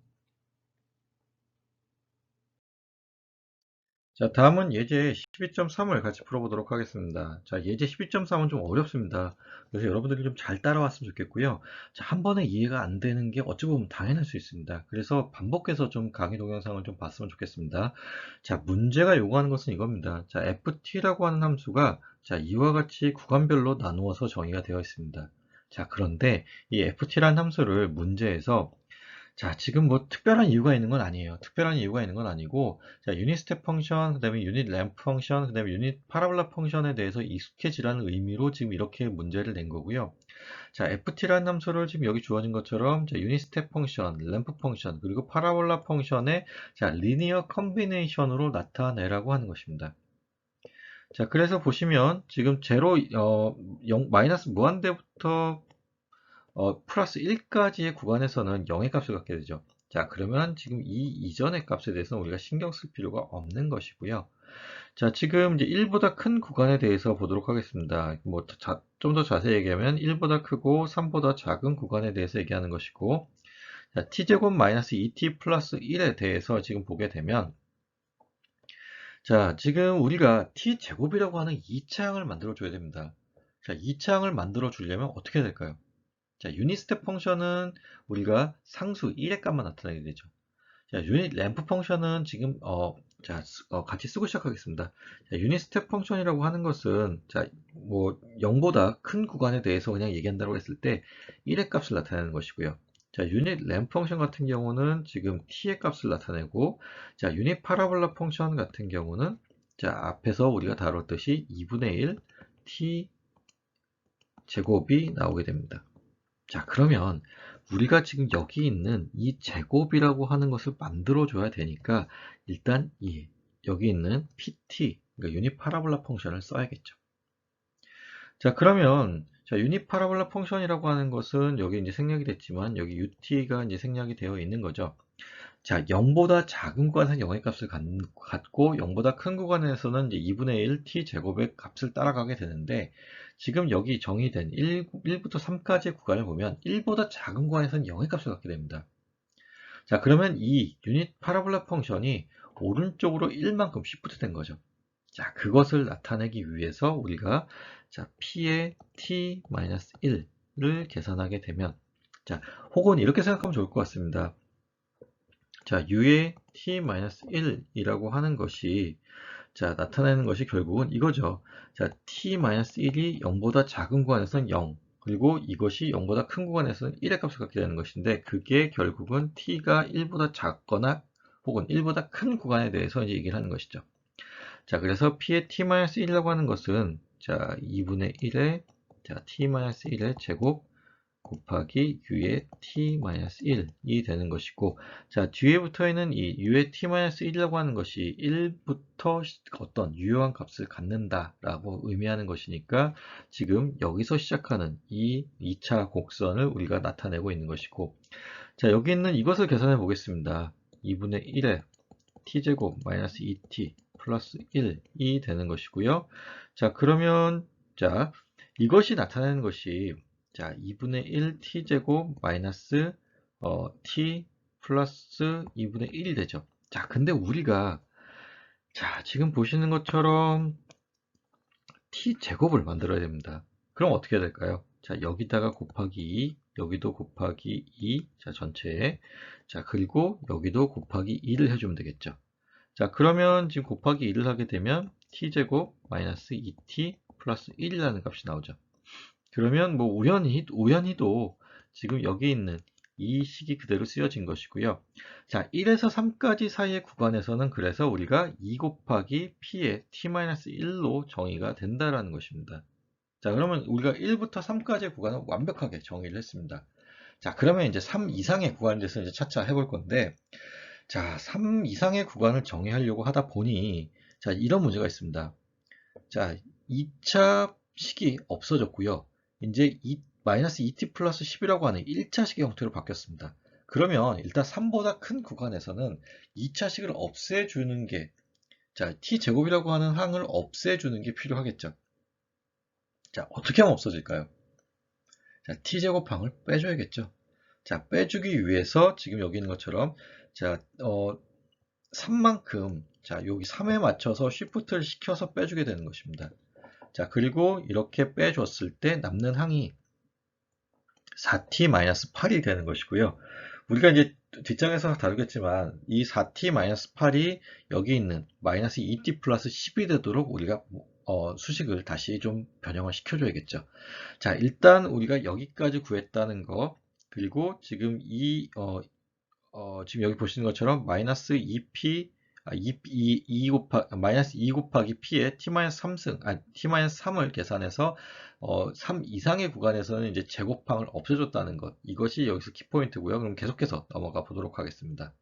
자, 다음은 예제 12.3을 같이 풀어보도록 하겠습니다. 자, 예제 12.3은 좀 어렵습니다. 그래서 여러분들이 좀 잘 따라왔으면 좋겠고요. 자, 한 번에 이해가 안 되는 게 어찌 보면 당연할 수 있습니다. 그래서 반복해서 좀 강의 동영상을 좀 봤으면 좋겠습니다. 자, 문제가 요구하는 것은 이겁니다. 자, ft라고 하는 함수가 자, 이와 같이 구간별로 나누어서 정의가 되어 있습니다. 자, 그런데 이 ft라는 함수를 문제에서 자, 지금 뭐 특별한 이유가 있는 건 아니에요. 특별한 이유가 있는 건 아니고, 자, 유닛 스텝 펑션, 그 다음에 유닛 램프 펑션, 그 다음에 유닛 파라볼라 펑션에 대해서 익숙해지라는 의미로 지금 이렇게 문제를 낸 거고요. 자, ft라는 함수를 지금 여기 주어진 것처럼, 자, 유닛 스텝 펑션, 램프 펑션, 그리고 파라볼라 펑션의, 자, 리니어 컨비네이션으로 나타내라고 하는 것입니다. 자, 그래서 보시면 지금 제로, 0, 마이너스 무한대부터 플러스 1까지의 구간에서는 0의 값을 갖게 되죠. 자, 그러면 지금 이 이전의 값에 대해서는 우리가 신경 쓸 필요가 없는 것이고요. 자, 지금 이제 1보다 큰 구간에 대해서 보도록 하겠습니다. 뭐, 좀 더 자세히 얘기하면 1보다 크고 3보다 작은 구간에 대해서 얘기하는 것이고, 자, t제곱 마이너스 2t 플러스 1에 대해서 지금 보게 되면, 자, 지금 우리가 t제곱이라고 하는 2차항을 만들어 줘야 됩니다. 자, 2차항을 만들어 주려면 어떻게 해야 될까요? 자, 유닛 스텝 펑션은 우리가 상수 1의 값만 나타내게 되죠. 자, 유닛 램프 펑션은 지금 같이 쓰고 시작하겠습니다. 자, 유닛 스텝 펑션이라고 하는 것은 자, 뭐 0보다 큰 구간에 대해서 그냥 얘기한다고 했을 때 1의 값을 나타내는 것이고요. 자, 유닛 램프 펑션 같은 경우는 지금 t의 값을 나타내고, 자, 유닛 파라볼라 펑션 같은 경우는 자, 앞에서 우리가 다뤘듯이 2분의 1 t 제곱이 나오게 됩니다. 자, 그러면 우리가 지금 여기 있는 이 제곱이라고 하는 것을 만들어 줘야 되니까 일단 여기 있는 pt, 그러니까 유닛 파라볼라 펑션을 써야겠죠. 자, 그러면 자, 유닛 파라볼라 펑션이라고 하는 것은 여기 이제 생략이 됐지만 여기 ut가 이제 생략이 되어 있는 거죠. 자, 0보다 작은 구간에서는 0의 값을 갖고 0보다 큰 구간에서는 이제 2분의 1 t 제곱의 값을 따라가게 되는데, 지금 여기 정의된 1부터 3까지의 구간을 보면 1보다 작은 구간에서는 0의 값을 갖게 됩니다. 자, 그러면 이 유닛 파라볼라 펑션이 오른쪽으로 1만큼 시프트 된 거죠. 자, 그것을 나타내기 위해서 우리가 자, p의 t-1을 계산하게 되면, 자, 혹은 이렇게 생각하면 좋을 것 같습니다. 자, u의 t-1이라고 하는 것이 자, 나타내는 것이 결국은 이거죠. 자, t-1이 0보다 작은 구간에서는 0, 그리고 이것이 0보다 큰 구간에서는 1의 값을 갖게 되는 것인데, 그게 결국은 t가 1보다 작거나 혹은 1보다 큰 구간에 대해서 이제 얘기를 하는 것이죠. 자, 그래서 p의 t-1이라고 하는 것은 자, 2분의 1의 자, t-1의 제곱 곱하기 u의 t-1이 되는 것이고, 자, 뒤에 붙어 있는 이 u의 t-1이라고 하는 것이 1부터 어떤 유효한 값을 갖는다라고 의미하는 것이니까 지금 여기서 시작하는 이 2차 곡선을 우리가 나타내고 있는 것이고, 자, 여기 있는 이것을 계산해 보겠습니다. 2분의 1의 t제곱 마이너스 2t 플러스 1이 되는 것이고요. 자, 그러면 자, 이것이 나타내는 것이 자, 2분의 1 t제곱 마이너스 t 플러스 2분의 1이 되죠. 자, 근데 우리가 자, 지금 보시는 것처럼 t제곱을 만들어야 됩니다. 그럼 어떻게 해야 될까요? 자, 여기다가 곱하기 2, 여기도 곱하기 2, 자, 전체에. 자, 그리고 여기도 곱하기 2를 해주면 되겠죠. 자, 그러면 지금 곱하기 2를 하게 되면 t제곱 마이너스 2t 플러스 1이라는 값이 나오죠. 그러면 뭐 우연히도 지금 여기 있는 이 식이 그대로 쓰여진 것이고요. 자, 1에서 3까지 사이의 구간에서는 그래서 우리가 2 곱하기 p의 t-1로 정의가 된다라는 것입니다. 자, 그러면 우리가 1부터 3까지의 구간을 완벽하게 정의를 했습니다. 자, 그러면 이제 3 이상의 구간에 대해서 이제 차차 해볼 건데, 자, 3 이상의 구간을 정의하려고 하다 보니, 자, 이런 문제가 있습니다. 자, 2차 식이 없어졌고요. 이제 마이너스 2t 플러스 10이라고 하는 1차식의 형태로 바뀌었습니다. 그러면 일단 3보다 큰 구간에서는 2차식을 없애주는 게, 자, t제곱이라고 하는 항을 없애주는 게 필요하겠죠. 자, 어떻게 하면 없어질까요? 자, t제곱항을 빼줘야겠죠. 자, 빼주기 위해서 지금 여기 있는 것처럼, 자, 3만큼, 자, 여기 3에 맞춰서 쉬프트를 시켜서 빼주게 되는 것입니다. 자, 그리고 이렇게 빼줬을 때 남는 항이 4t-8이 되는 것이고요. 우리가 이제 뒷장에서 다루겠지만 이 4t-8이 여기 있는 마이너스 2t 플러스 10이 되도록 우리가 수식을 다시 좀 변형을 시켜줘야겠죠. 자, 일단 우리가 여기까지 구했다는 거, 그리고 지금 이 지금 여기 보시는 것처럼 마이너스 2p, 2 곱하기 p의 t-3승, t-3을 계산해서 3 이상의 구간에서는 이제 제곱항을 없애줬다는 것. 이것이 여기서 키포인트고요. 그럼 계속해서 넘어가 보도록 하겠습니다.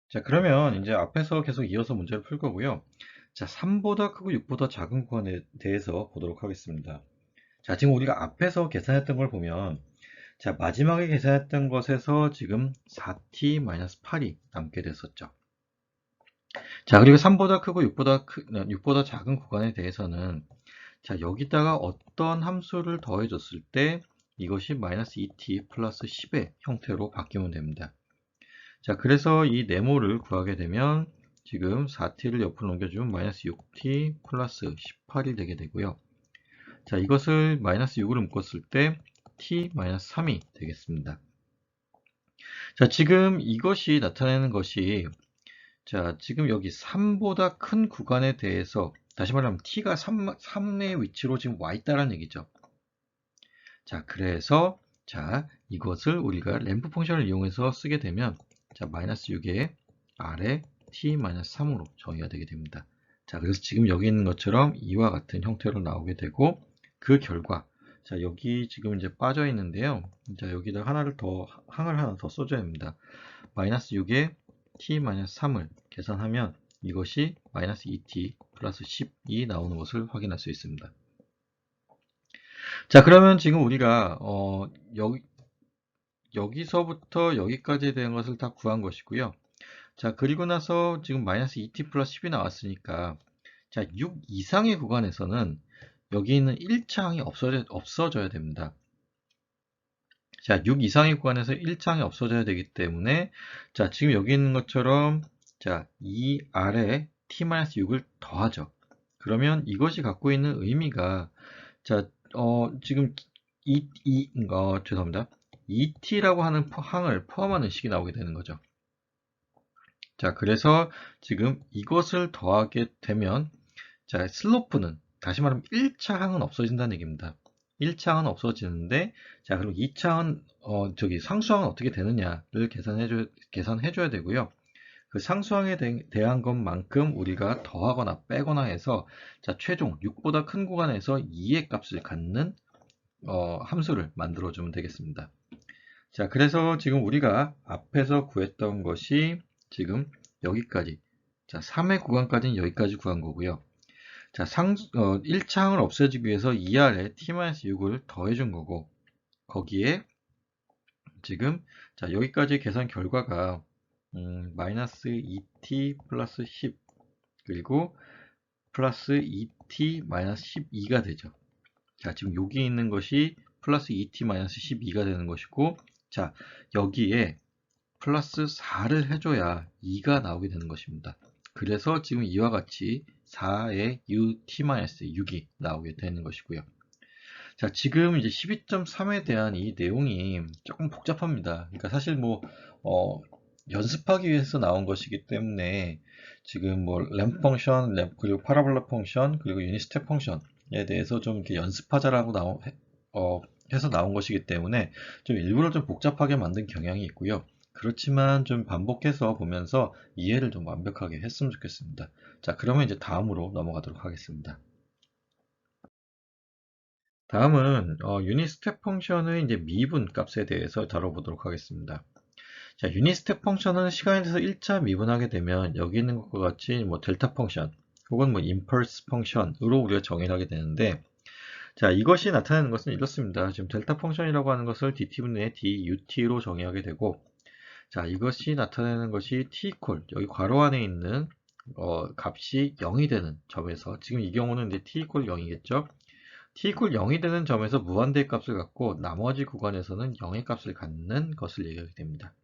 자, 그러면 이제 앞에서 계속 이어서 문제를 풀 거고요. 자, 3보다 크고 6보다 작은 구간에 대해서 보도록 하겠습니다. 자, 지금 우리가 앞에서 계산했던 걸 보면, 자, 마지막에 계산했던 것에서 지금 4t-8이 남게 됐었죠. 자, 그리고 3보다 크고 6보다 작은 구간에 대해서는, 자, 여기다가 어떤 함수를 더해줬을 때 이것이 마이너스 2t 플러스 10의 형태로 바뀌면 됩니다. 자, 그래서 이 네모를 구하게 되면 지금 4t를 옆으로 넘겨주면 마이너스 6t 플러스 18이 되게 되고요. 자, 이것을 마이너스 6으로 묶었을 때 t 마이너스 3이 되겠습니다. 자, 지금 이것이 나타내는 것이, 자, 지금 여기 3보다 큰 구간에 대해서, 다시 말하면 t가 3의 위치로 지금 와 있다는 얘기죠. 자, 그래서, 자, 이것을 우리가 램프 펑션을 이용해서 쓰게 되면, 자, 마이너스 6의 아래 t-3으로 정의가 되게 됩니다. 자, 그래서 지금 여기 있는 것처럼 이와 같은 형태로 나오게 되고, 그 결과, 자, 여기 지금 이제 빠져 있는데요. 자, 여기다 항을 하나 더 써줘야 합니다. 마이너스 6의 t-3을 계산하면 이것이 마이너스 2t 플러스 10이 나오는 것을 확인할 수 있습니다. 자, 그러면 지금 우리가, 여기서부터 여기까지에 대한 것을 다 구한 것이고요. 자, 그리고 나서 지금 마이너스 2t 플러스 10이 나왔으니까, 자, 6 이상의 구간에서는 여기 있는 1차 항이 없어져야 됩니다. 자, 6 이상의 구간에서 1차 항이 없어져야 되기 때문에, 자, 지금 여기 있는 것처럼, 자, 이 아래 t-6을 더하죠. 그러면 이것이 갖고 있는 의미가, 자, 지금 죄송합니다. 2t라고 하는 항을 포함하는 식이 나오게 되는 거죠. 자, 그래서 지금 이것을 더하게 되면, 자, 슬로프는, 다시 말하면 1차 항은 없어진다는 얘기입니다. 1차 항은 없어지는데, 자, 그럼 2차 항은, 상수항은 어떻게 되느냐를 계산해줘야 되고요. 그 상수항에 대한 것만큼 우리가 더하거나 빼거나 해서, 자, 최종 6보다 큰 구간에서 2의 값을 갖는, 함수를 만들어주면 되겠습니다. 자, 그래서 지금 우리가 앞에서 구했던 것이 지금 여기까지, 자, 3의 구간까지는 여기까지 구한 거고요. 자, 1차 항을 없애주기 위해서 2r에 t-6을 더해준 거고, 거기에 지금, 자, 여기까지 계산 결과가, 마이너스 2t 플러스 10, 그리고 플러스 2t 마이너스 12가 되죠. 자, 지금 여기 있는 것이 플러스 2t 마이너스 12가 되는 것이고, 자, 여기에 플러스 4를 해줘야 2가 나오게 되는 것입니다. 그래서 지금 이와 같이 4의 ut-6이 나오게 되는 것이고요. 자, 지금 이제 12.3에 대한 이 내용이 조금 복잡합니다. 그러니까 사실 연습하기 위해서 나온 것이기 때문에 지금 램프 펑션, 그리고 파라볼라 펑션, 그리고 유닛 스텝 펑션에 대해서 좀 이렇게 연습하자라고 해서 나온 것이기 때문에 좀 일부러 좀 복잡하게 만든 경향이 있고요. 그렇지만 좀 반복해서 보면서 이해를 좀 완벽하게 했으면 좋겠습니다. 자, 그러면 이제 다음으로 넘어가도록 하겠습니다. 다음은 유닛 스텝 펑션의 이제 미분 값에 대해서 다뤄보도록 하겠습니다. 자, 유닛 스텝 펑션은 시간에 대해서 1차 미분하게 되면 여기 있는 것과 같이 델타 펑션 혹은 임펄스 펑션으로 우리가 정의를 하게 되는데, 자, 이것이 나타내는 것은 이렇습니다. 지금 델타 펑션이라고 하는 것을 dt분의 dut로 정의하게 되고, 자, 이것이 나타내는 것이 t 이퀄, 여기 괄호 안에 있는 값이 0이 되는 점에서, 지금 이 경우는 이제 t 이퀄 0이겠죠? t 이퀄 0이 되는 점에서 무한대의 값을 갖고 나머지 구간에서는 0의 값을 갖는 것을 얘기하게 됩니다.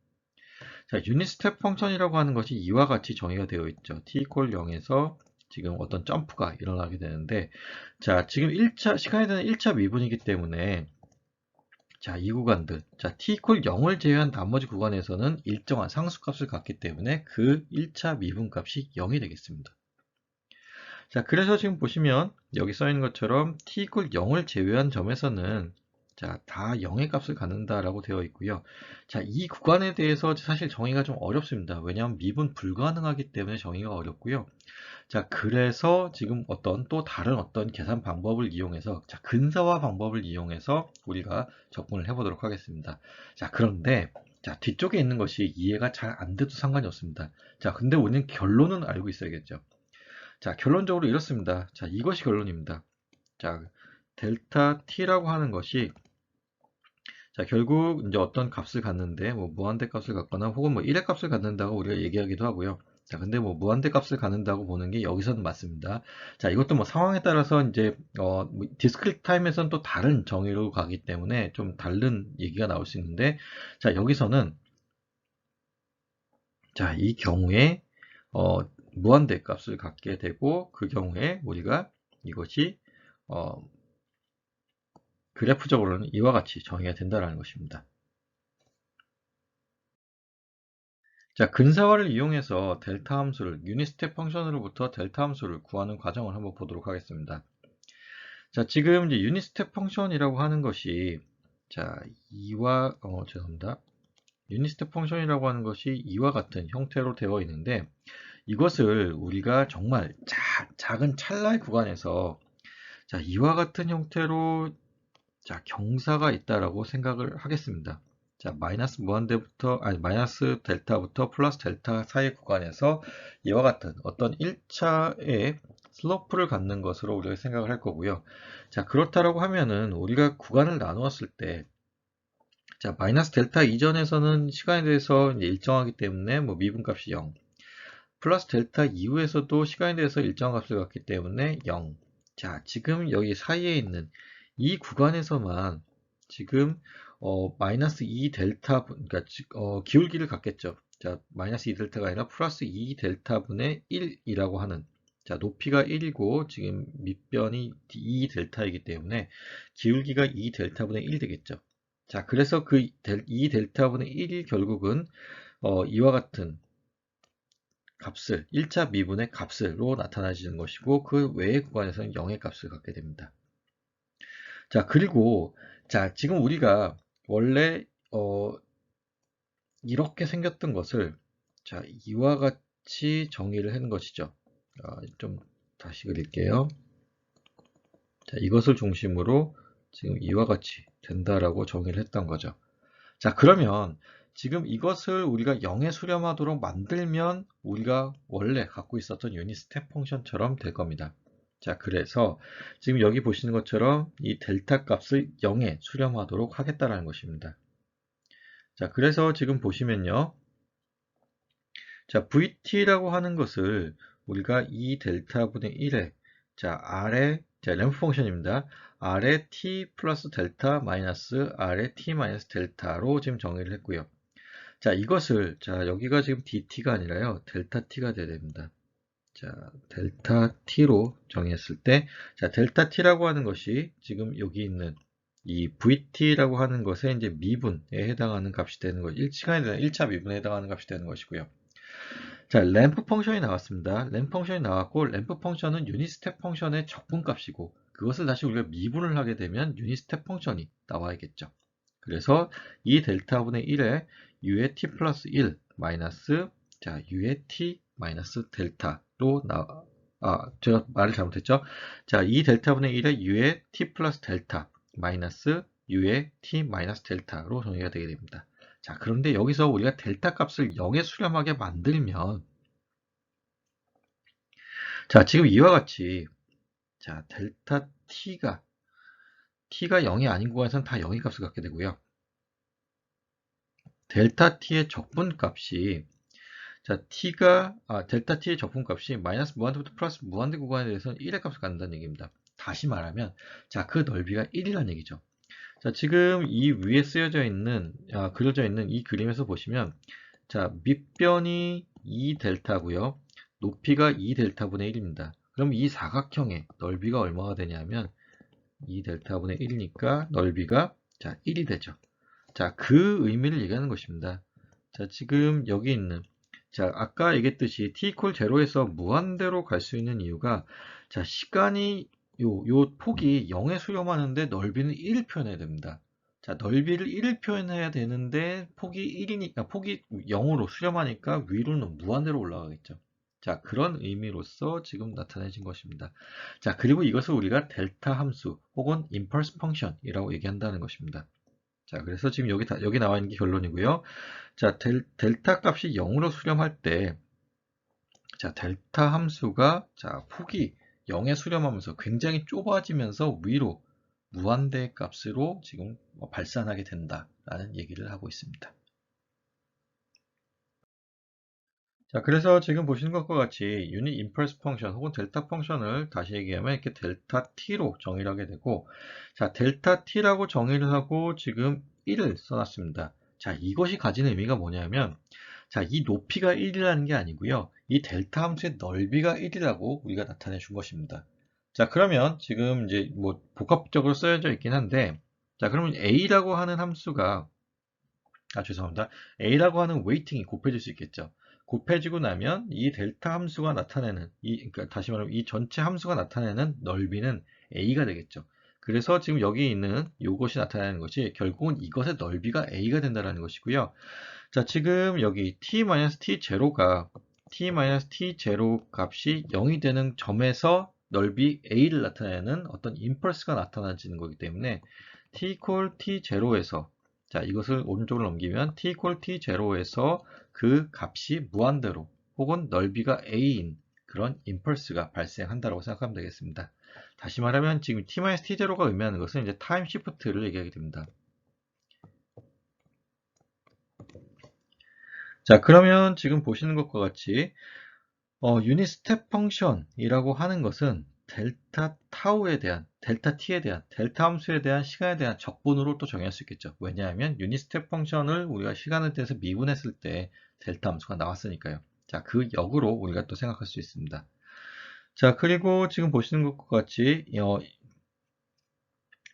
자, 유닛 스텝 펑션이라고 하는 것이 이와 같이 정의가 되어 있죠. t 이퀄 0에서 지금 어떤 점프가 일어나게 되는데, 자, 지금 시간에 대한 1차 미분이기 때문에, 자, 이 구간들, 자, t 이퀄 0을 제외한 나머지 구간에서는 일정한 상수값을 갖기 때문에 그 1차 미분값이 0이 되겠습니다. 자, 그래서 지금 보시면 여기 써 있는 것처럼 t 이퀄 0을 제외한 점에서는 자, 다 0의 값을 갖는다라고 되어 있고요. 자, 이 구간에 대해서 사실 정의가 좀 어렵습니다. 왜냐하면 미분 불가능하기 때문에 정의가 어렵고요. 자, 그래서 지금 또 다른 어떤 계산 방법을 이용해서, 자, 근사화 방법을 이용해서 우리가 접근을 해보도록 하겠습니다. 자, 그런데, 자, 뒤쪽에 있는 것이 이해가 잘 안 돼도 상관이 없습니다. 자, 근데 우리는 결론은 알고 있어야겠죠. 자, 결론적으로 이렇습니다. 자, 이것이 결론입니다. 자, 델타 t라고 하는 것이, 자, 결국 이제 어떤 값을 갖는데, 뭐 무한대 값을 갖거나 혹은 뭐 1의 값을 갖는다고 우리가 얘기하기도 하고요. 자, 근데 뭐 무한대 값을 갖는다고 보는 게 여기서는 맞습니다. 자, 이것도 뭐 상황에 따라서 이제 뭐 디스크리트 타임에서는 또 다른 정의로 가기 때문에 좀 다른 얘기가 나올 수 있는데, 자, 여기서는, 자, 이 경우에 무한대 값을 갖게 되고, 그 경우에 우리가 이것이 어, 그래프적으로는 이와 같이 정의가 된다는 것입니다. 자, 근사화를 이용해서 델타 함수를 유닛 스텝 펑션으로부터 델타 함수를 구하는 과정을 한번 보도록 하겠습니다. 자, 지금 이제 유닛 스텝 펑션이라고 하는 것이, 자, 죄송합니다. 유닛 스텝 펑션이라고 하는 것이 이와 같은 형태로 되어 있는데, 이것을 우리가 정말 작은 찰나의 구간에서, 자, 이와 같은 형태로, 자, 경사가 있다라고 생각을 하겠습니다. 자, 마이너스 델타부터 플러스 델타 사이 구간에서 이와 같은 어떤 1차의 슬로프를 갖는 것으로 우리가 생각을 할 거고요. 자, 그렇다라고 하면은 우리가 구간을 나누었을 때, 자, 마이너스 델타 이전에서는 시간에 대해서 이제 일정하기 때문에 뭐 미분값이 0, 플러스 델타 이후에서도 시간에 대해서 일정한 값을 갖기 때문에 0. 자, 지금 여기 사이에 있는 이 구간에서만 지금 마이너스 2 델타 그러니까 기울기를 갖겠죠. 자, 마이너스 2 델타가 아니라 플러스 2 델타분의 1이라고 하는, 자, 높이가 1이고 지금 밑변이 2 델타이기 때문에 기울기가 2 델타분의 1 되겠죠. 자, 그래서 그 2 델타분의 1이 결국은 이와 같은 값을 1차 미분의 값으로 나타나지는 것이고, 그 외의 구간에서는 0의 값을 갖게 됩니다. 자, 그리고 자, 지금 우리가 원래 이렇게 생겼던 것을, 자, 이와 같이 정의를 하는 것이죠. 좀 다시 그릴게요. 자, 이것을 중심으로 지금 이와 같이 된다라고 정의를 했던 거죠. 자, 그러면 지금 이것을 우리가 0에 수렴하도록 만들면 우리가 원래 갖고 있었던 유닛 스텝 펑션처럼 될 겁니다. 자, 그래서 지금 여기 보시는 것처럼 이 델타 값을 0에 수렴하도록 하겠다라는 것입니다. 자, 그래서 지금 보시면요. 자, VT라고 하는 것을 우리가 이 델타분의 1에, 자, 램프 펑션입니다. R에 t 플러스 델타 마이너스 R에 t 마이너스 델타로 지금 정의를 했고요. 자, 이것을, 자, 여기가 지금 dt가 아니라요, 델타 t가 돼야 됩니다. 자, 델타 t로 정의했을 때, 자, 델타 t라고 하는 것이 지금 여기 있는 이 vt라고 하는 것에 이제 미분에 해당하는 값이 되는 거, 1차 미분에 해당하는 값이 되는 것이고요. 자, 램프 펑션이 나왔습니다. 램프 펑션이 나왔고, 램프 펑션은 유닛 스텝 펑션의 적분값이고, 그것을 다시 우리가 미분을 하게 되면 유닛 스텝 펑션이 나와야겠죠. 그래서 이 델타분의 1에 u의 t 플러스 1 마이너스, 자, u의 t 마이너스 델타로 제가 말을 잘못했죠. 자, 이 델타분의 1에 u의 t 플러스 델타 마이너스 u의 t 마이너스 델타로 정의가 되게 됩니다. 자, 그런데 여기서 우리가 델타 값을 0에 수렴하게 만들면, 자, 지금 이와 같이, 자, 델타 t가 0이 아닌 구간에서는 다 0의 값을 갖게 되고요. 델타 t의 적분값이, 자, 델타 t의 적분값이 마이너스 무한대부터 플러스 무한대 구간에 대해서는 1의 값을 갖는다는 얘기입니다. 다시 말하면, 자, 그 넓이가 1이라는 얘기죠. 자, 지금 이 위에 그려져 있는 이 그림에서 보시면, 자, 밑변이 2 델타고요. 높이가 2 델타분의 1입니다. 그럼 이 사각형의 넓이가 얼마가 되냐면 2 델타분의 1이니까 넓이가, 자, 1이 되죠. 자, 그 의미를 얘기하는 것입니다. 자, 지금 여기 있는, 자, 아까 얘기했듯이 t equal 0에서 무한대로 갈 수 있는 이유가, 자, 시간이 요 폭이 0에 수렴하는데 넓이는 1을 표현해야 됩니다. 자, 넓이를 1을 표현해야 되는데 폭이 1이니까 폭이 0으로 수렴하니까 위로는 무한대로 올라가겠죠. 자, 그런 의미로서 지금 나타내진 것입니다. 자, 그리고 이것을 우리가 델타 함수 혹은 임펄스 펑션이라고 얘기한다는 것입니다. 자, 그래서 지금 여기 나와 있는 게 결론이고요. 자, 델타 값이 0으로 수렴할 때, 자, 델타 함수가, 자, 폭이 0에 수렴하면서 굉장히 좁아지면서 위로 무한대 값으로 지금 발산하게 된다라는 얘기를 하고 있습니다. 자, 그래서 지금 보시는 것과 같이 유닛 임펄스 펑션 혹은 델타 펑션을 다시 얘기하면 이렇게 델타 t로 정의를 하게 되고, 자, 델타 t라고 정의를 하고 지금 1을 써놨습니다. 자, 이것이 가지는 의미가 뭐냐면, 자, 이 높이가 1이라는 게 아니고요. 이 델타 함수의 넓이가 1이라고 우리가 나타내 준 것입니다. 자, 그러면 지금 이제 뭐 복합적으로 쓰여져 있긴 한데, 자, 그러면 a라고 하는 함수가, 죄송합니다. a라고 하는 웨이팅이 곱해질 수 있겠죠. 곱해지고 나면 이 델타 함수가 나타내는 그러니까 다시 말하면 이 전체 함수가 나타내는 넓이는 a가 되겠죠. 그래서 지금 여기 있는 이것이 나타나는 것이 결국은 이것의 넓이가 a가 된다는 것이고요. 자, 지금 여기 t-t0가 t-t0 값이 0이 되는 점에서 넓이 a를 나타내는 어떤 임펄스가 나타나지는 거기 때문에 t t0에서, 자, 이것을 오른쪽으로 넘기면 t t0에서 그 값이 무한대로 혹은 넓이가 a인 그런 임펄스가 발생한다고 생각하면 되겠습니다. 다시 말하면 지금 t-t0가 의미하는 것은 이제 타임 시프트를 얘기하게 됩니다. 자, 그러면 지금 보시는 것과 같이 유닛 스텝 펑션이라고 하는 것은 델타 타우에 대한, 델타 t에 대한, 델타 함수에 대한 시간에 대한 적분으로 또 정의할 수 있겠죠. 왜냐하면 유닛 스텝 펑션을 우리가 시간에 대해서 미분했을 때 델타 함수가 나왔으니까요. 자, 그 역으로 우리가 또 생각할 수 있습니다. 자, 그리고 지금 보시는 것과 같이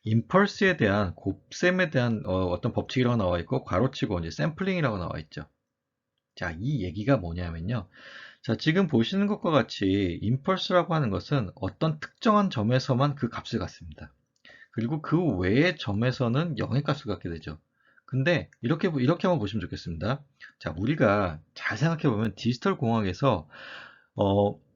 임펄스에 대한 곱셈에 대한 어떤 법칙이라고 나와 있고 괄호치고 이제 샘플링이라고 나와 있죠. 자, 이 얘기가 뭐냐면요. 자, 지금 보시는 것과 같이 임펄스라고 하는 것은 어떤 특정한 점에서만 그 값을 갖습니다. 그리고 그 외의 점에서는 0의 값을 갖게 되죠. 근데 이렇게 한번 보시면 좋겠습니다. 자, 우리가 잘 생각해 보면 디지털 공학에서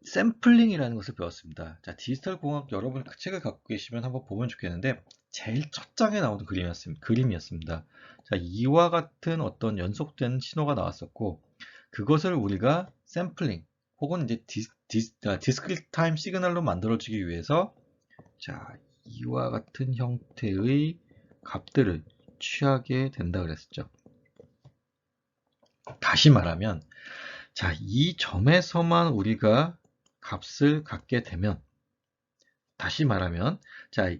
샘플링이라는 것을 배웠습니다. 자, 디지털 공학 여러분 그 책을 갖고 계시면 한번 보면 좋겠는데 제일 첫 장에 나오는 그림이었습니다. 자, 이와 같은 어떤 연속된 신호가 나왔었고 그것을 우리가 샘플링 혹은 이제 디스크리트 타임 시그널로 만들어지기 위해서, 자, 이와 같은 형태의 값들을 취하게 된다 그랬었죠. 다시 말하면, 자, 이 점에서만 우리가 값을 갖게 되면, 다시 말하면, 자,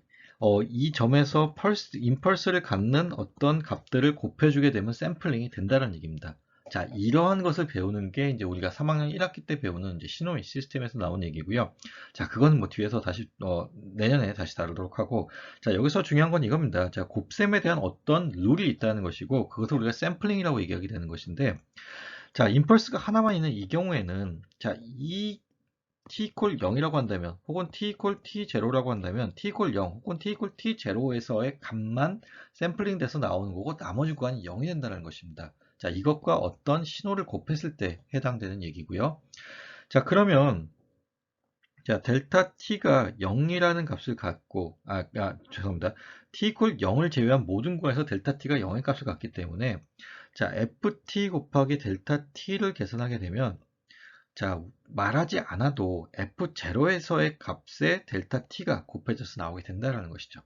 이 점에서 임펄스를 갖는 어떤 값들을 곱해주게 되면 샘플링이 된다는 얘기입니다. 자, 이러한 것을 배우는 게 이제 우리가 3학년 1학기 때 배우는 이제 시노미 시스템에서 나온 얘기고요. 자, 그건 뭐 뒤에서 다시, 내년에 다시 다루도록 하고, 자, 여기서 중요한 건 이겁니다. 자, 곱셈에 대한 어떤 룰이 있다는 것이고, 그것을 우리가 샘플링이라고 얘기하게 되는 것인데, 자, 임펄스가 하나만 있는 이 경우에는, 자, 이 t 이퀄 0이라고 한다면 혹은 t 이퀄 t0라고 한다면 t 이퀄 0 혹은 t 이퀄 t0에서의 값만 샘플링 돼서 나오는 거고 나머지 구간이 0이 된다는 것입니다. 자, 이것과 어떤 신호를 곱했을 때 해당되는 얘기고요. 자, 그러면 자, 델타 t가 0이라는 값을 갖고 죄송합니다. t 이퀄 0을 제외한 모든 구간에서 델타 t가 0의 값을 갖기 때문에 자, ft 곱하기 델타 t를 계산하게 되면, 자, 말하지 않아도 F0에서의 값에 델타 t가 곱해져서 나오게 된다는 것이죠.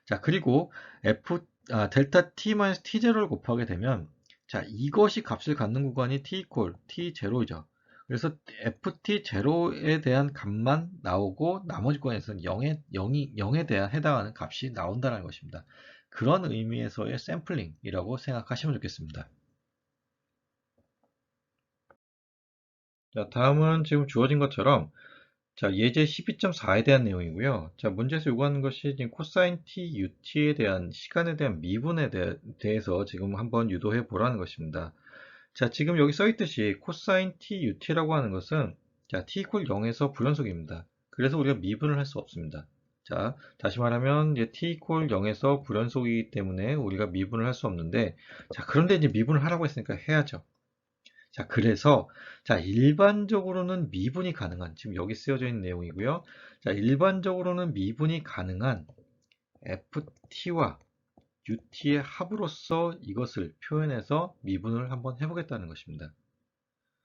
자, 그리고 델타 t-t0를 곱하게 되면, 자, 이것이 값을 갖는 구간이 t 이퀄 t0이죠. 그래서 ft0에 대한 값만 나오고 나머지 구간에서는 0에 대한 해당하는 값이 나온다는 것입니다. 그런 의미에서의 샘플링이라고 생각하시면 좋겠습니다. 자, 다음은 지금 주어진 것처럼, 자, 예제 12.4에 대한 내용이고요. 자, 문제에서 요구하는 것이 지금 코사인 t, ut에 대한 시간에 대한 미분에 대해서 지금 한번 유도해 보라는 것입니다. 자, 지금 여기 써 있듯이 코사인 t, ut라고 하는 것은 자, t 이퀄 0에서 불연속입니다. 그래서 우리가 미분을 할 수 없습니다. 자, 다시 말하면 이제 t 이퀄 0에서 불연속이기 때문에 우리가 미분을 할 수 없는데, 자, 그런데 이제 미분을 하라고 했으니까 해야죠. 자, 그래서 자, 일반적으로는 미분이 가능한, 지금 여기 쓰여져 있는 내용이고요. 자, 일반적으로는 미분이 가능한 ft와 ut의 합으로서 이것을 표현해서 미분을 한번 해보겠다는 것입니다.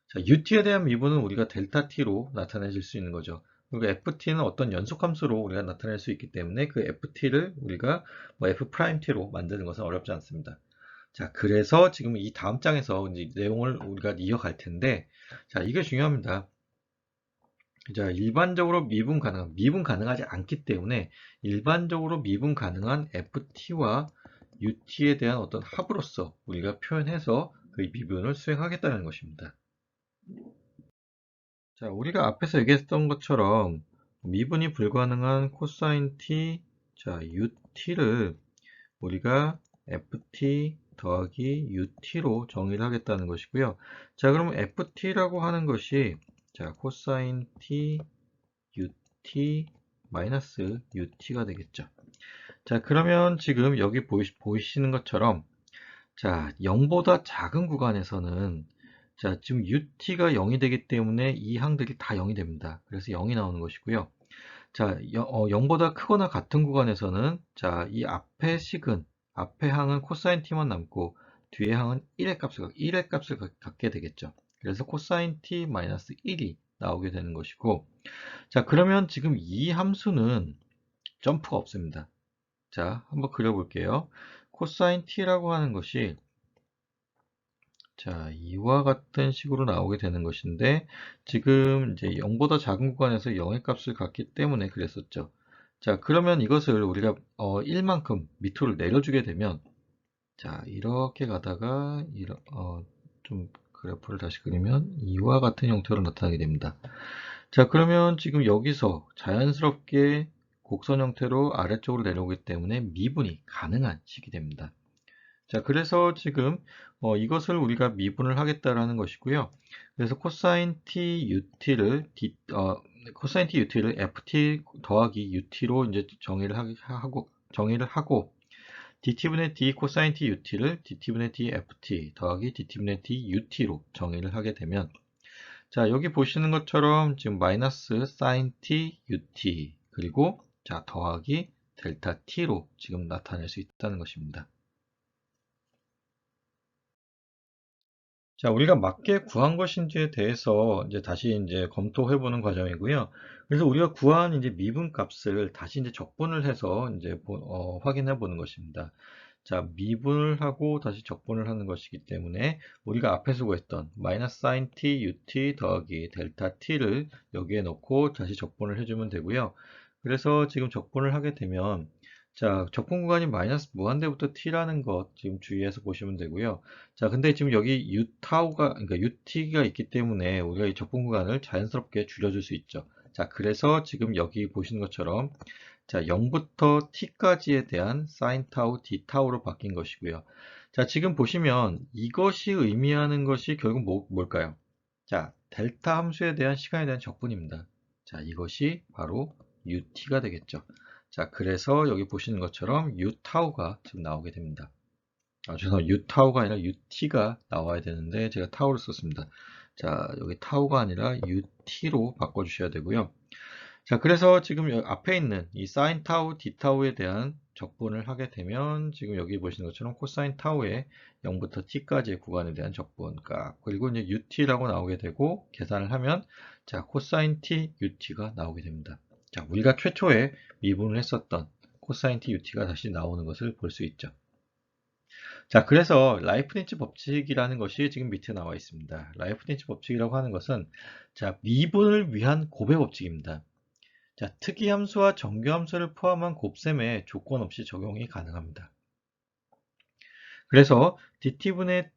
자, ut에 대한 미분은 우리가 델타 t로 나타내실 수 있는 거죠. 그리고 ft는 어떤 연속함수로 우리가 나타낼 수 있기 때문에 그 ft를 우리가 뭐 f't로 만드는 것은 어렵지 않습니다. 자, 그래서 지금 이 다음 장에서 이제 내용을 우리가 이어갈 텐데, 자, 이게 중요합니다. 자, 일반적으로 미분 가능하지 않기 때문에 일반적으로 미분 가능한 ft와 ut에 대한 어떤 합으로서 우리가 표현해서 그 미분을 수행하겠다는 것입니다. 자, 우리가 앞에서 얘기했던 것처럼 미분이 불가능한 코사인 t, 자, ut를 우리가 ft 더하기 ut로 정의를 하겠다는 것이고요. 자, 그러면 ft라고 하는 것이 자, 코사인 t ut 마이너스 ut가 되겠죠. 자, 그러면 지금 여기 보이시는 것처럼 자, 0보다 작은 구간에서는 자, 지금 ut가 0이 되기 때문에 이 항들이 다 0이 됩니다. 그래서 0이 나오는 것이고요. 자, 0보다 크거나 같은 구간에서는 자, 이 앞에 항은 코사인 t만 남고 뒤에 항은 1의 값을 갖게 되겠죠. 그래서 코사인 t 마이너스 1이 나오게 되는 것이고, 자, 그러면 지금 이 함수는 점프가 없습니다. 자, 한번 그려볼게요. 코사인 t라고 하는 것이 자, 이와 같은 식으로 나오게 되는 것인데, 지금 이제 0보다 작은 구간에서 0의 값을 갖기 때문에 그랬었죠. 자, 그러면 이것을 우리가 1만큼 밑으로 내려주게 되면, 자, 이렇게 가다가, 좀 그래프를 다시 그리면 이와 같은 형태로 나타나게 됩니다. 자, 그러면 지금 여기서 자연스럽게 곡선 형태로 아래쪽으로 내려오기 때문에 미분이 가능한 식이 됩니다. 자, 그래서 지금 이것을 우리가 미분을 하겠다라는 것이고요. 그래서 코사인 t ut를 ft 더하기 ut로 이제 정의를 하고 dt분의 d 코사인 t ut를 dt분의 d ft 더하기 dt분의 d ut로 정의를 하게 되면 자, 여기 보시는 것처럼 지금 마이너스 sin t ut 그리고 자, 더하기 델타 t로 지금 나타낼 수 있다는 것입니다. 자, 우리가 맞게 구한 것인지에 대해서 이제 다시 이제 검토해 보는 과정이고요. 그래서 우리가 구한 이제 미분 값을 다시 이제 적분을 해서 이제 확인해 보는 것입니다. 자, 미분을 하고 다시 적분을 하는 것이기 때문에 우리가 앞에서 구했던 마이너스 sin t ut 더하기 델타 t를 여기에 넣고 다시 적분을 해주면 되고요. 그래서 지금 적분을 하게 되면 자, 적분 구간이 마이너스 무한대부터 t라는 것 지금 주의해서 보시면 되고요. 자, 근데 지금 여기 그러니까 ut가 있기 때문에 우리가 이 적분 구간을 자연스럽게 줄여줄 수 있죠. 자, 그래서 지금 여기 보시는 것처럼 자, 0부터 t까지에 대한 sin 타우, d 타우로 바뀐 것이고요. 자, 지금 보시면 이것이 의미하는 것이 결국 뭘까요? 자, 델타 함수에 대한 시간에 대한 적분입니다. 자, 이것이 바로 ut가 되겠죠. 자, 그래서 여기 보시는 것처럼 u 타우가 지금 나오게 됩니다. 죄송합니다. u 타우가 아니라 ut가 나와야 되는데 제가 타우를 썼습니다. 자, 여기 타우가 아니라 ut로 바꿔주셔야 되고요. 자, 그래서 지금 여기 앞에 있는 이 sin 타우, d 타우에 대한 적분을 하게 되면 지금 여기 보시는 것처럼 코사인 타우의 0부터 t까지의 구간에 대한 적분 값 그리고 이제 ut라고 나오게 되고 계산을 하면 자, 코사인 t ut가 나오게 됩니다. 자, 우리가 최초에 미분을 했었던 코사인 t ut가 다시 나오는 것을 볼 수 있죠. 자, 그래서 라이프니츠 법칙이라는 것이 지금 밑에 나와 있습니다. 라이프니츠 법칙이라고 하는 것은 자, 미분을 위한 곱의 법칙입니다. 자, 특이함수와 정규함수를 포함한 곱셈에 조건 없이 적용이 가능합니다. 그래서 dt분의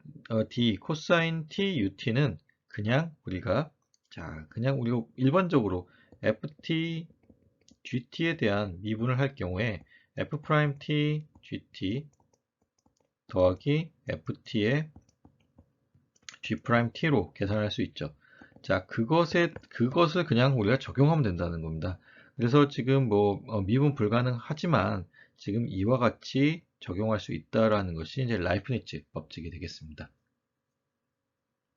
d 코사인 t ut는 그냥 우리가 일반적으로 ft gt에 대한 미분을 할 경우에 f't gt 더하기 ft의 g't로 계산할 수 있죠. 자, 그것을 그냥 우리가 적용하면 된다는 겁니다. 그래서 지금 뭐 미분 불가능하지만 지금 이와 같이 적용할 수 있다라는 것이 이제 라이프니츠 법칙이 되겠습니다.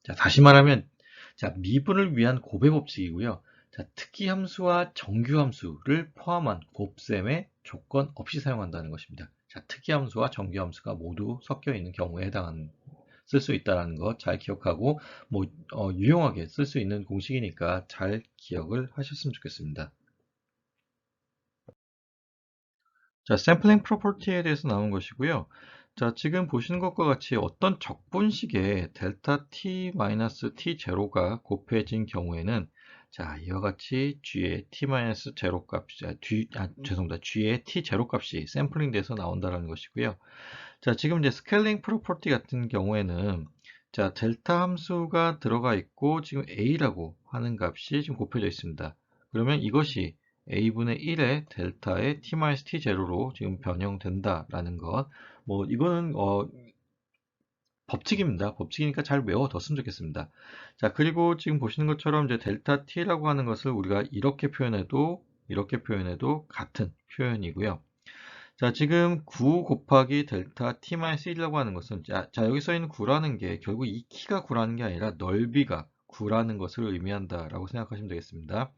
자, 다시 말하면 자, 미분을 위한 곱의 법칙이고요. 자, 특이함수와 정규함수를 포함한 곱셈의 조건 없이 사용한다는 것입니다. 자, 특이함수와 정규함수가 모두 섞여 있는 경우에 해당하는 쓸 수 있다는 것 잘 기억하고 뭐 유용하게 쓸 수 있는 공식이니까 잘 기억을 하셨으면 좋겠습니다. 자, 샘플링 프로퍼티에 대해서 나온 것이고요. 자, 지금 보시는 것과 같이 어떤 적분식에 델타 t 마이너스 t 제로가 곱해진 경우에는 자, 이와 같이 g의 t 마이너스 제로 값이 죄송합니다. g의 t 제로 값이 샘플링 돼서 나온다는 것이고요. 자, 지금 이제 스케일링 프로퍼티 같은 경우에는 자, 델타 함수가 들어가 있고 지금 a라고 하는 값이 지금 곱해져 있습니다. 그러면 이것이 a분의 1의 델타의 t-t 제로로 지금 변형된다라는 것. 뭐 이거는 법칙입니다. 법칙이니까 잘 외워뒀으면 좋겠습니다. 자, 그리고 지금 보시는 것처럼 이제 델타 t라고 하는 것을 우리가 이렇게 표현해도 같은 표현이고요. 자, 지금 9 곱하기 델타 t-1이라고 하는 것은 여기 써 있는 9라는 게 결국 이 키가 9라는 게 아니라 넓이가 9라는 것을 의미한다라고 생각하시면 되겠습니다.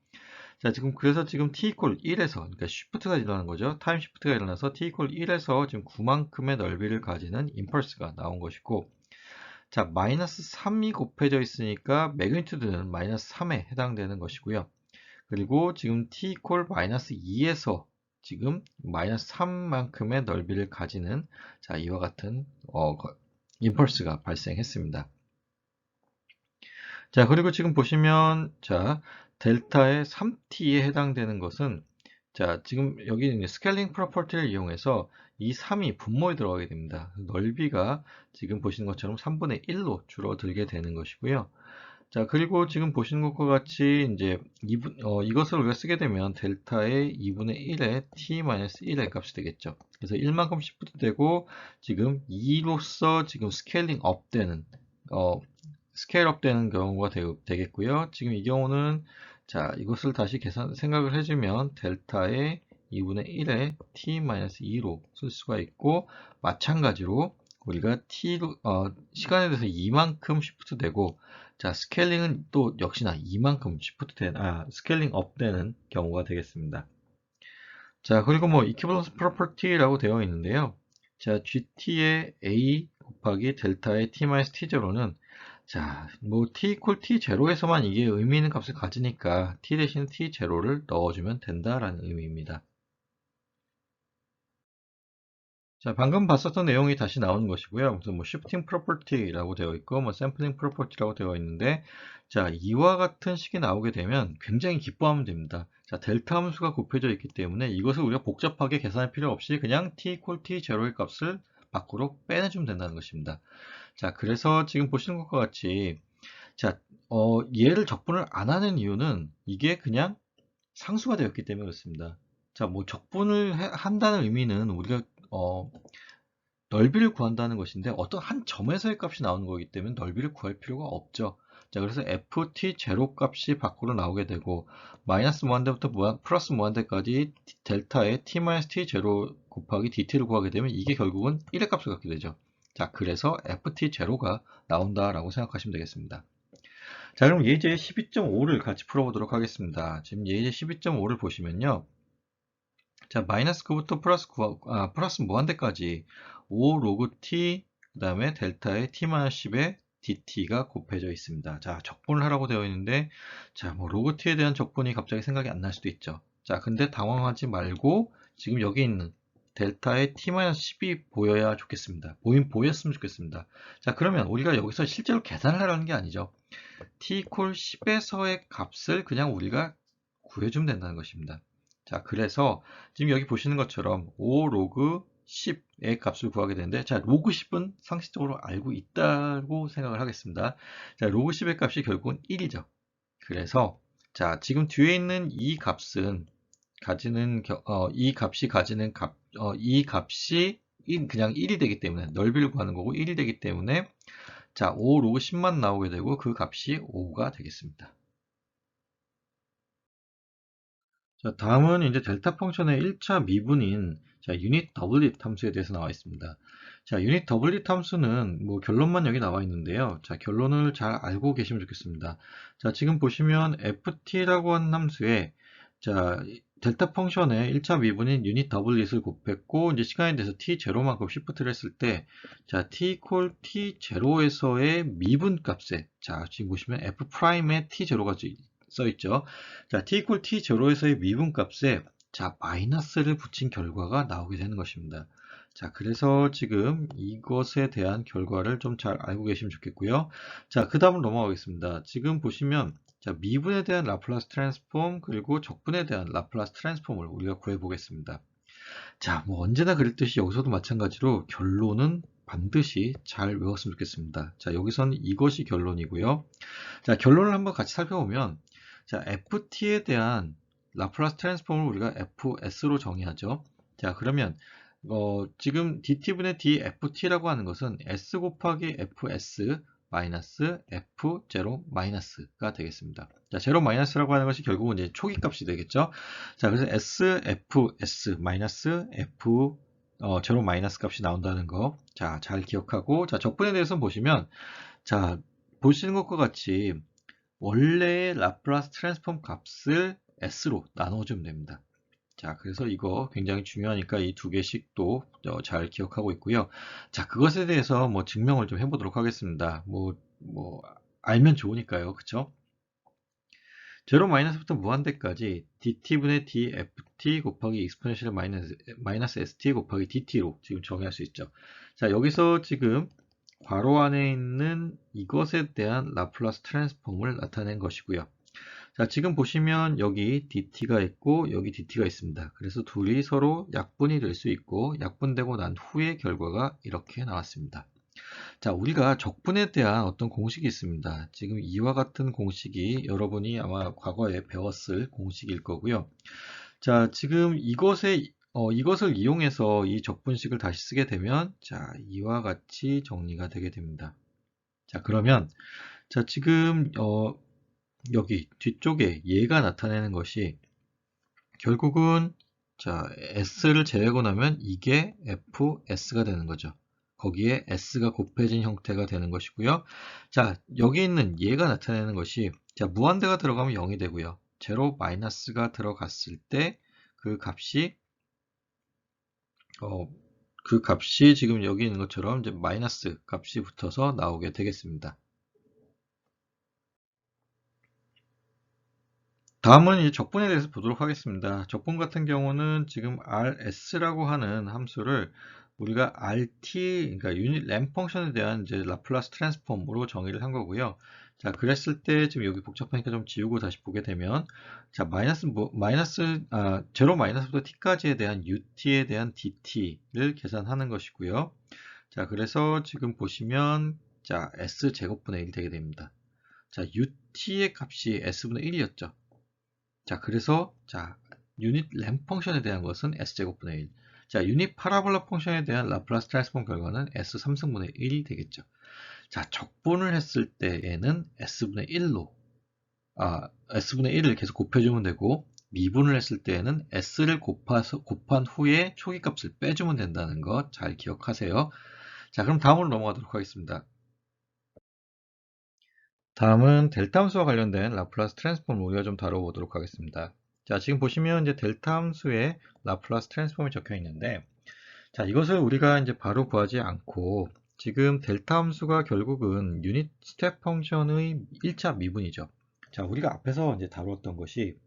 자, 그래서 지금 t 이퀄 1에서 그러니까 쉬프트가 일어나는 거죠. 타임 쉬프트가 일어나서 t 이퀄 1에서 지금 9만큼의 넓이를 가지는 임펄스가 나온 것이고 자, 마이너스 3이 곱해져 있으니까 매그니튜드는 마이너스 3에 해당되는 것이고요. 그리고 지금 t 이퀄 마이너스 2에서 지금 마이너스 3만큼의 넓이를 가지는 자, 이와 같은 임펄스가 발생했습니다. 자, 그리고 지금 보시면 자, 델타의 3t에 해당되는 것은 자, 지금 여기 스케일링 프로퍼티를 이용해서 이 3이 분모에 들어가게 됩니다. 넓이가 지금 보시는 것처럼 3분의 1로 줄어들게 되는 것이고요. 자, 그리고 지금 보시는 것과 같이 이제 이것을 우리가 쓰게 되면 델타의 2분의 1의 t-1의 값이 되겠죠. 그래서 1만큼 시프트 되고 지금 2로서 지금 스케일업 되는 경우가 되겠고요. 지금 이 경우는 자, 이것을 다시 생각을 해주면 델타의 2분의 1의 t-2로 쓸 수가 있고 마찬가지로 우리가 시간에 대해서 2만큼 시프트 되고 자, 스케일링은 또 역시나 이만큼 스케일링 업 되는 경우가 되겠습니다. 자, 그리고 뭐 equivalence property라고 되어 있는데요. 자, gt의 a 곱하기 델타의 t-t0는 자, 뭐 t equal t0에서만 이게 의미 있는 값을 가지니까 t 대신 t0를 넣어주면 된다라는 의미입니다. 자, 방금 봤었던 내용이 다시 나오는 것이고요. 그래서 뭐 shifting property라고 되어 있고, 뭐 sampling property라고 되어 있는데, 자, 이와 같은 식이 나오게 되면 굉장히 기뻐하면 됩니다. 자, 델타 함수가 곱해져 있기 때문에 이것을 우리가 복잡하게 계산할 필요 없이 그냥 t equal t0의 값을 밖으로 빼내주면 된다는 것입니다. 자, 그래서 지금 보시는 것과 같이, 자, 얘를 적분을 안 하는 이유는 이게 그냥 상수가 되었기 때문에 그렇습니다. 자, 뭐 적분을 한다는 의미는 우리가 넓이를 구한다는 것인데 어떤 한 점에서의 값이 나오는 거기 때문에 넓이를 구할 필요가 없죠. 자, 그래서 ft 제로 값이 밖으로 나오게 되고 마이너스 무한대부터 플러스 무한대까지 델타의 t-t 제로 곱하기 dt를 구하게 되면 이게 결국은 1의 값을 갖게 되죠. 자, 그래서 ft 제로가 나온다라고 생각하시면 되겠습니다. 자, 그럼 예제 12.5를 같이 풀어보도록 하겠습니다. 지금 예제 12.5를 보시면요. 자, 마이너스 9부터 플러스 무한대까지 5 로그 t, 그 다음에 델타의 t-10에 dt가 곱해져 있습니다. 자, 적분을 하라고 되어 있는데, 자, 뭐 로그 t에 대한 적분이 갑자기 생각이 안 날 수도 있죠. 자, 근데 당황하지 말고, 지금 여기 있는 델타의 t-10이 보여야 좋겠습니다. 보였으면 좋겠습니다. 자, 그러면 우리가 여기서 실제로 계산을 하라는 게 아니죠. t 콜 10에서의 값을 그냥 우리가 구해주면 된다는 것입니다. 자, 그래서 지금 여기 보시는 것처럼 5 로그 10의 값을 구하게 되는데, 자, 로그 10은 상식적으로 알고 있다고 생각을 하겠습니다. 자, 로그 10의 값이 결국은 1이죠. 그래서, 자, 지금 뒤에 있는 이 값은 이 값이 가지는 이 값이 그냥 1이 되기 때문에, 넓이를 구하는 거고 1이 되기 때문에, 자, 5 로그 10만 나오게 되고 그 값이 5가 되겠습니다. 자, 다음은 이제 델타 펑션의 1차 미분인 자, 유닛 더블릿 함수에 대해서 나와 있습니다. 자, 유닛 더블릿 함수는 뭐 결론만 여기 나와 있는데요. 자, 결론을 잘 알고 계시면 좋겠습니다. 자, 지금 보시면 ft라고 하는 함수에 자, 델타 펑션의 1차 미분인 유닛 더블릿을 곱했고 이제 시간에 대해서 t0만큼 시프트를 했을 때 자, t equal t0에서의 미분 값에 자, 지금 보시면 f'의 t0가 써 있죠. 자, t equal t0에서의 미분값에 자, 마이너스를 붙인 결과가 나오게 되는 것입니다. 자, 그래서 지금 이것에 대한 결과를 좀 잘 알고 계시면 좋겠고요. 자, 그 다음으로 넘어가겠습니다. 지금 보시면 자, 미분에 대한 라플라스 트랜스폼 그리고 적분에 대한 라플라스 트랜스폼을 우리가 구해 보겠습니다. 자, 뭐 언제나 그랬듯이 여기서도 마찬가지로 결론은 반드시 잘 외웠으면 좋겠습니다. 자, 여기서는 이것이 결론이고요. 자, 결론을 한번 같이 살펴보면 자, ft에 대한 라플라스 트랜스폼을 우리가 fs로 정의하죠. 자, 그러면 지금 dt분의 dft라고 하는 것은 s 곱하기 fs 마이너스 f0 마이너스가 되겠습니다. 자, 제로 마이너스라고 하는 것이 결국은 이제 초기 값이 되겠죠. 자, 그래서 sfs 마이너스 f 제로 마이너스 값이 나온다는 거. 자, 잘 기억하고 자, 적분에 대해서 보시면 자, 보시는 것과 같이 원래의 라플라스 트랜스폼 값을 s로 나눠주면 됩니다. 자, 그래서 이거 굉장히 중요하니까 이 두 개씩 또 잘 기억하고 있고요. 자, 그것에 대해서 뭐 증명을 좀 해보도록 하겠습니다. 알면 좋으니까요. 그쵸? 제로 마이너스부터 무한대까지 dt분의 dft 곱하기 exponential 마이너스 st 곱하기 dt로 지금 정의할 수 있죠. 자, 여기서 지금 괄호 안에 있는 이것에 대한 라플라스 트랜스폼을 나타낸 것이고요. 자, 지금 보시면 여기 dt가 있고 여기 dt가 있습니다. 그래서 둘이 서로 약분이 될 수 있고 약분되고 난 후의 결과가 이렇게 나왔습니다. 자, 우리가 적분에 대한 어떤 공식이 있습니다. 지금 이와 같은 공식이 여러분이 아마 과거에 배웠을 공식일 거고요. 자, 지금 이것을 이용해서 이 적분식을 다시 쓰게 되면 자, 이와 같이 정리가 되게 됩니다. 자, 그러면 자, 지금 여기 뒤쪽에 얘가 나타내는 것이 결국은 자, s를 제외하고 나면 이게 fs가 되는 거죠. 거기에 s가 곱해진 형태가 되는 것이고요. 자, 여기 있는 얘가 나타내는 것이 자, 무한대가 들어가면 0이 되고요. 제로 마이너스가 들어갔을 때 그 값이 지금 여기 있는 것처럼 이제 마이너스 값이 붙어서 나오게 되겠습니다. 다음은 이제 적분에 대해서 보도록 하겠습니다. 적분 같은 경우는 지금 rs라고 하는 함수를 우리가 rt, 그러니까 유닛 램프 펑션에 대한 이제 라플라스 트랜스폼으로 정의를 한 거고요. 자, 그랬을 때 지금 여기 복잡하니까 좀 지우고 다시 보게 되면 자, 제로 마이너스부터 t까지에 대한 ut에 대한 dt를 계산하는 것이고요. 자, 그래서 지금 보시면 자, s 제곱분의 1이 되게 됩니다. 자, ut의 값이 s분의 1이었죠. 자, 그래서 자, 유닛 램프 펑션에 대한 것은 s제곱분의 1. 자, 유닛 파라볼라 펑션에 대한 라플라스 트랜스폼 결과는 s 3승분의 1이 되겠죠. 자, 적분을 했을 때에는 s분의 1을 계속 곱해주면 되고 미분을 했을 때에는 s를 곱한 후에 초기값을 빼주면 된다는 거 잘 기억하세요. 자, 그럼 다음으로 넘어가도록 하겠습니다. 다음은 델타 함수와 관련된 라플라스 트랜스폼을 우리가 좀 다뤄보도록 하겠습니다. 자, 지금 보시면 이제 델타 함수에 라플라스 트랜스폼이 적혀 있는데, 자, 이것을 우리가 이제 바로 구하지 않고, 지금 델타 함수가 결국은 유닛 스텝 펑션의 1차 미분이죠. 자, 우리가 앞에서 이제 다루었던 것이,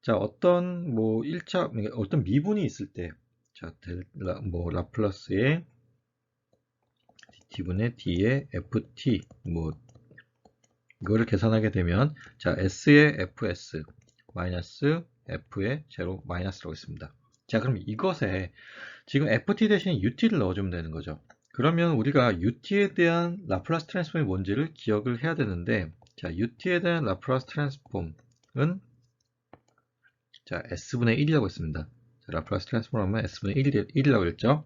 자, 어떤 미분이 있을 때, 자, 라플라스의 dt분의 d의 ft, 이거를 계산하게 되면 자, s의 fs 마이너스 f의 제로 마이너스라고 있습니다. 자, 그럼 이것에 지금 ft 대신 ut를 넣어주면 되는 거죠. 그러면 우리가 ut에 대한 라플라스 트랜스폼이 뭔지를 기억을 해야 되는데 자, ut에 대한 라플라스 트랜스폼은 자, s분의 1이라고 했습니다. 자, 라플라스 트랜스폼 하면 s분의 1이라고 했죠.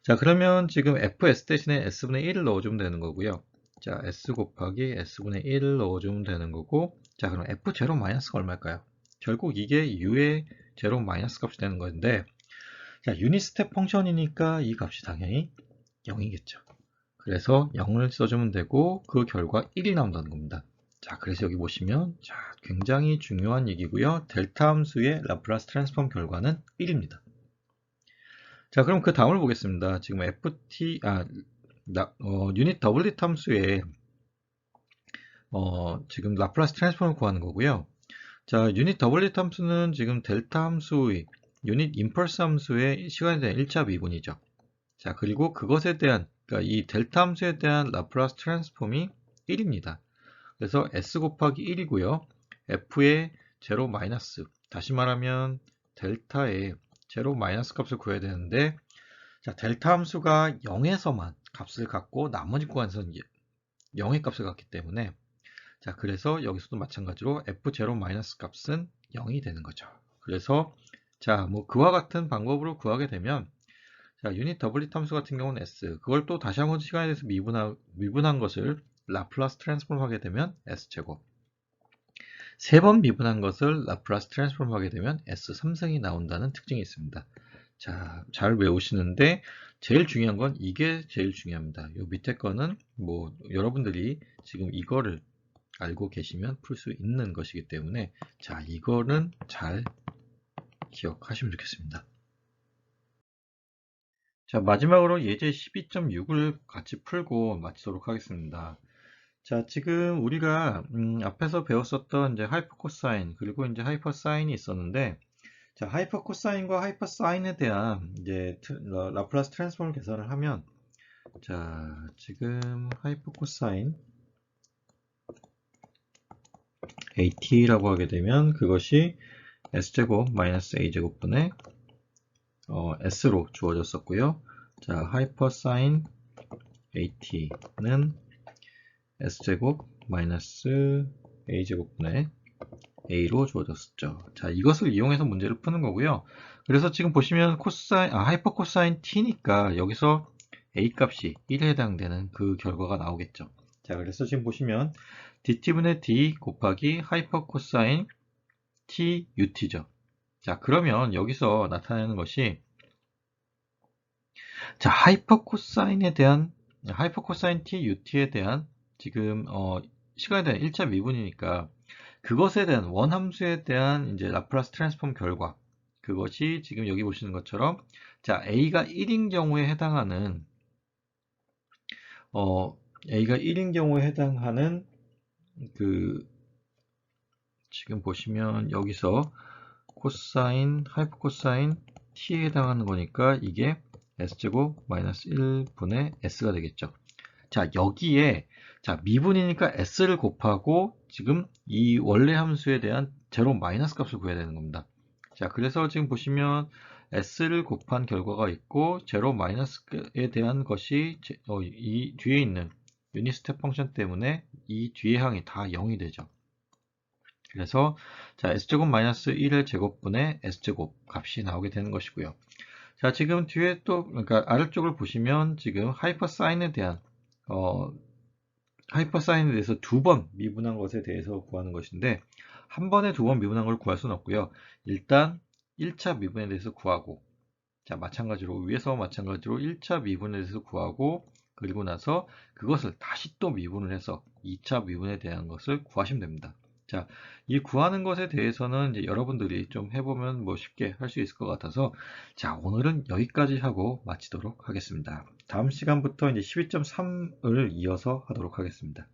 자, 그러면 지금 fs 대신에 s분의 1을 넣어주면 되는 거고요. 자, s 곱하기 s분의 1을 넣어주면 되는 거고 자, 그럼 f0 마이너스가 얼마일까요? 결국 이게 u의 제로 마이너스 값이 되는 건데, 자, 유닛 스텝 펑션이니까 이 값이 당연히 0이겠죠. 그래서 0을 써주면 되고 그 결과 1이 나온다는 겁니다. 자, 그래서 여기 보시면 자, 굉장히 중요한 얘기고요. 델타 함수의 라플라스 트랜스폼 결과는 1입니다. 자, 그럼 그 다음을 보겠습니다. 지금 유닛 더블릿 함수의 지금 라플라스 트랜스폼을 구하는 거고요. 자, 유닛 더블릿 함수는 지금 델타 함수의 유닛 임펄스 함수의 시간에 대한 1차 미분이죠. 자, 그리고 그것에 대한, 그러니까 이 델타 함수에 대한 라플라스 트랜스폼이 1입니다. 그래서 s 곱하기 1이고요. f의 제로 마이너스, 다시 말하면 델타의 제로 마이너스 값을 구해야 되는데, 자, 델타 함수가 0에서만 값을 갖고 나머지 구간에서는 0의 값을 갖기 때문에, 자, 그래서 여기서도 마찬가지로 f0 마이너스 값은 0이 되는 거죠. 그래서 자, 뭐 그와 같은 방법으로 구하게 되면, 자, 유닛 더블릿 함수 같은 경우는 s, 그걸 또 다시 한번 시간에 대해서 미분한 것을 라플라스 트랜스폼 하게 되면 s제곱, 세 번 미분한 것을 라플라스 트랜스폼 하게 되면 s3승이 나온다는 특징이 있습니다. 자, 잘 외우시는데 제일 중요한 건 이게 제일 중요합니다. 요 밑에 거는 뭐 여러분들이 지금 이거를 알고 계시면 풀 수 있는 것이기 때문에, 자, 이거는 잘 기억하시면 좋겠습니다. 자, 마지막으로 예제 12.6을 같이 풀고 마치도록 하겠습니다. 자, 지금 우리가 앞에서 배웠었던 이제 하이퍼코사인 그리고 이제 하이퍼사인이 있었는데, 자, 하이퍼코사인과 하이퍼사인에 대한 이제 라플라스 트랜스폼을 계산을 하면, 자, 지금 하이퍼코사인 at라고 하게 되면 그것이 s제곱 마이너스 a제곱분의 s로 주어졌었고요. 자, 하이퍼사인 at는 s제곱 마이너스 a제곱분의 a로 주어졌었죠. 자, 이것을 이용해서 문제를 푸는 거고요. 그래서 지금 보시면 하이퍼코사인 t니까 여기서 a 값이 1에 해당되는 그 결과가 나오겠죠. 자, 그래서 지금 보시면 dt분의 d 곱하기 하이퍼코사인 t ut죠. 자, 그러면 여기서 나타내는 것이, 자, 하이퍼코사인 t ut에 대한 지금 시간에 대한 1차 미분이니까 그것에 대한 원함수에 대한 이제 라플라스 트랜스폼 결과, 그것이 지금 여기 보시는 것처럼, 자, a가 1인 경우에 해당하는 그 지금 보시면 여기서 하이퍼코사인 t에 해당하는 거니까 이게 s제곱 마이너스 1분의 s가 되겠죠. 자, 여기에 자, 미분이니까 s를 곱하고 지금 이 원래 함수에 대한 제로 마이너스 값을 구해야 되는 겁니다. 자, 그래서 지금 보시면 s를 곱한 결과가 있고 제로 마이너스에 대한 것이 이 뒤에 있는 유닛 스텝 펑션 때문에 이 뒤의 항이 다 0이 되죠. 그래서 자, s제곱 마이너스 1의 제곱분의 s제곱 값이 나오게 되는 것이고요. 자, 지금 뒤에 또, 그러니까 아래쪽을 보시면 지금 하이퍼사인에 대해서 두 번 미분한 것에 대해서 구하는 것인데, 한 번에 두 번 미분한 걸 구할 수는 없고요. 일단 1차 미분에 대해서 구하고, 자, 마찬가지로 위에서 마찬가지로 1차 미분에 대해서 구하고, 그리고 나서 그것을 다시 또 미분을 해서 2차 미분에 대한 것을 구하시면 됩니다. 자, 이 구하는 것에 대해서는 이제 여러분들이 좀 해보면 뭐 쉽게 할 수 있을 것 같아서, 자, 오늘은 여기까지 하고 마치도록 하겠습니다. 다음 시간부터 이제 12.3을 이어서 하도록 하겠습니다.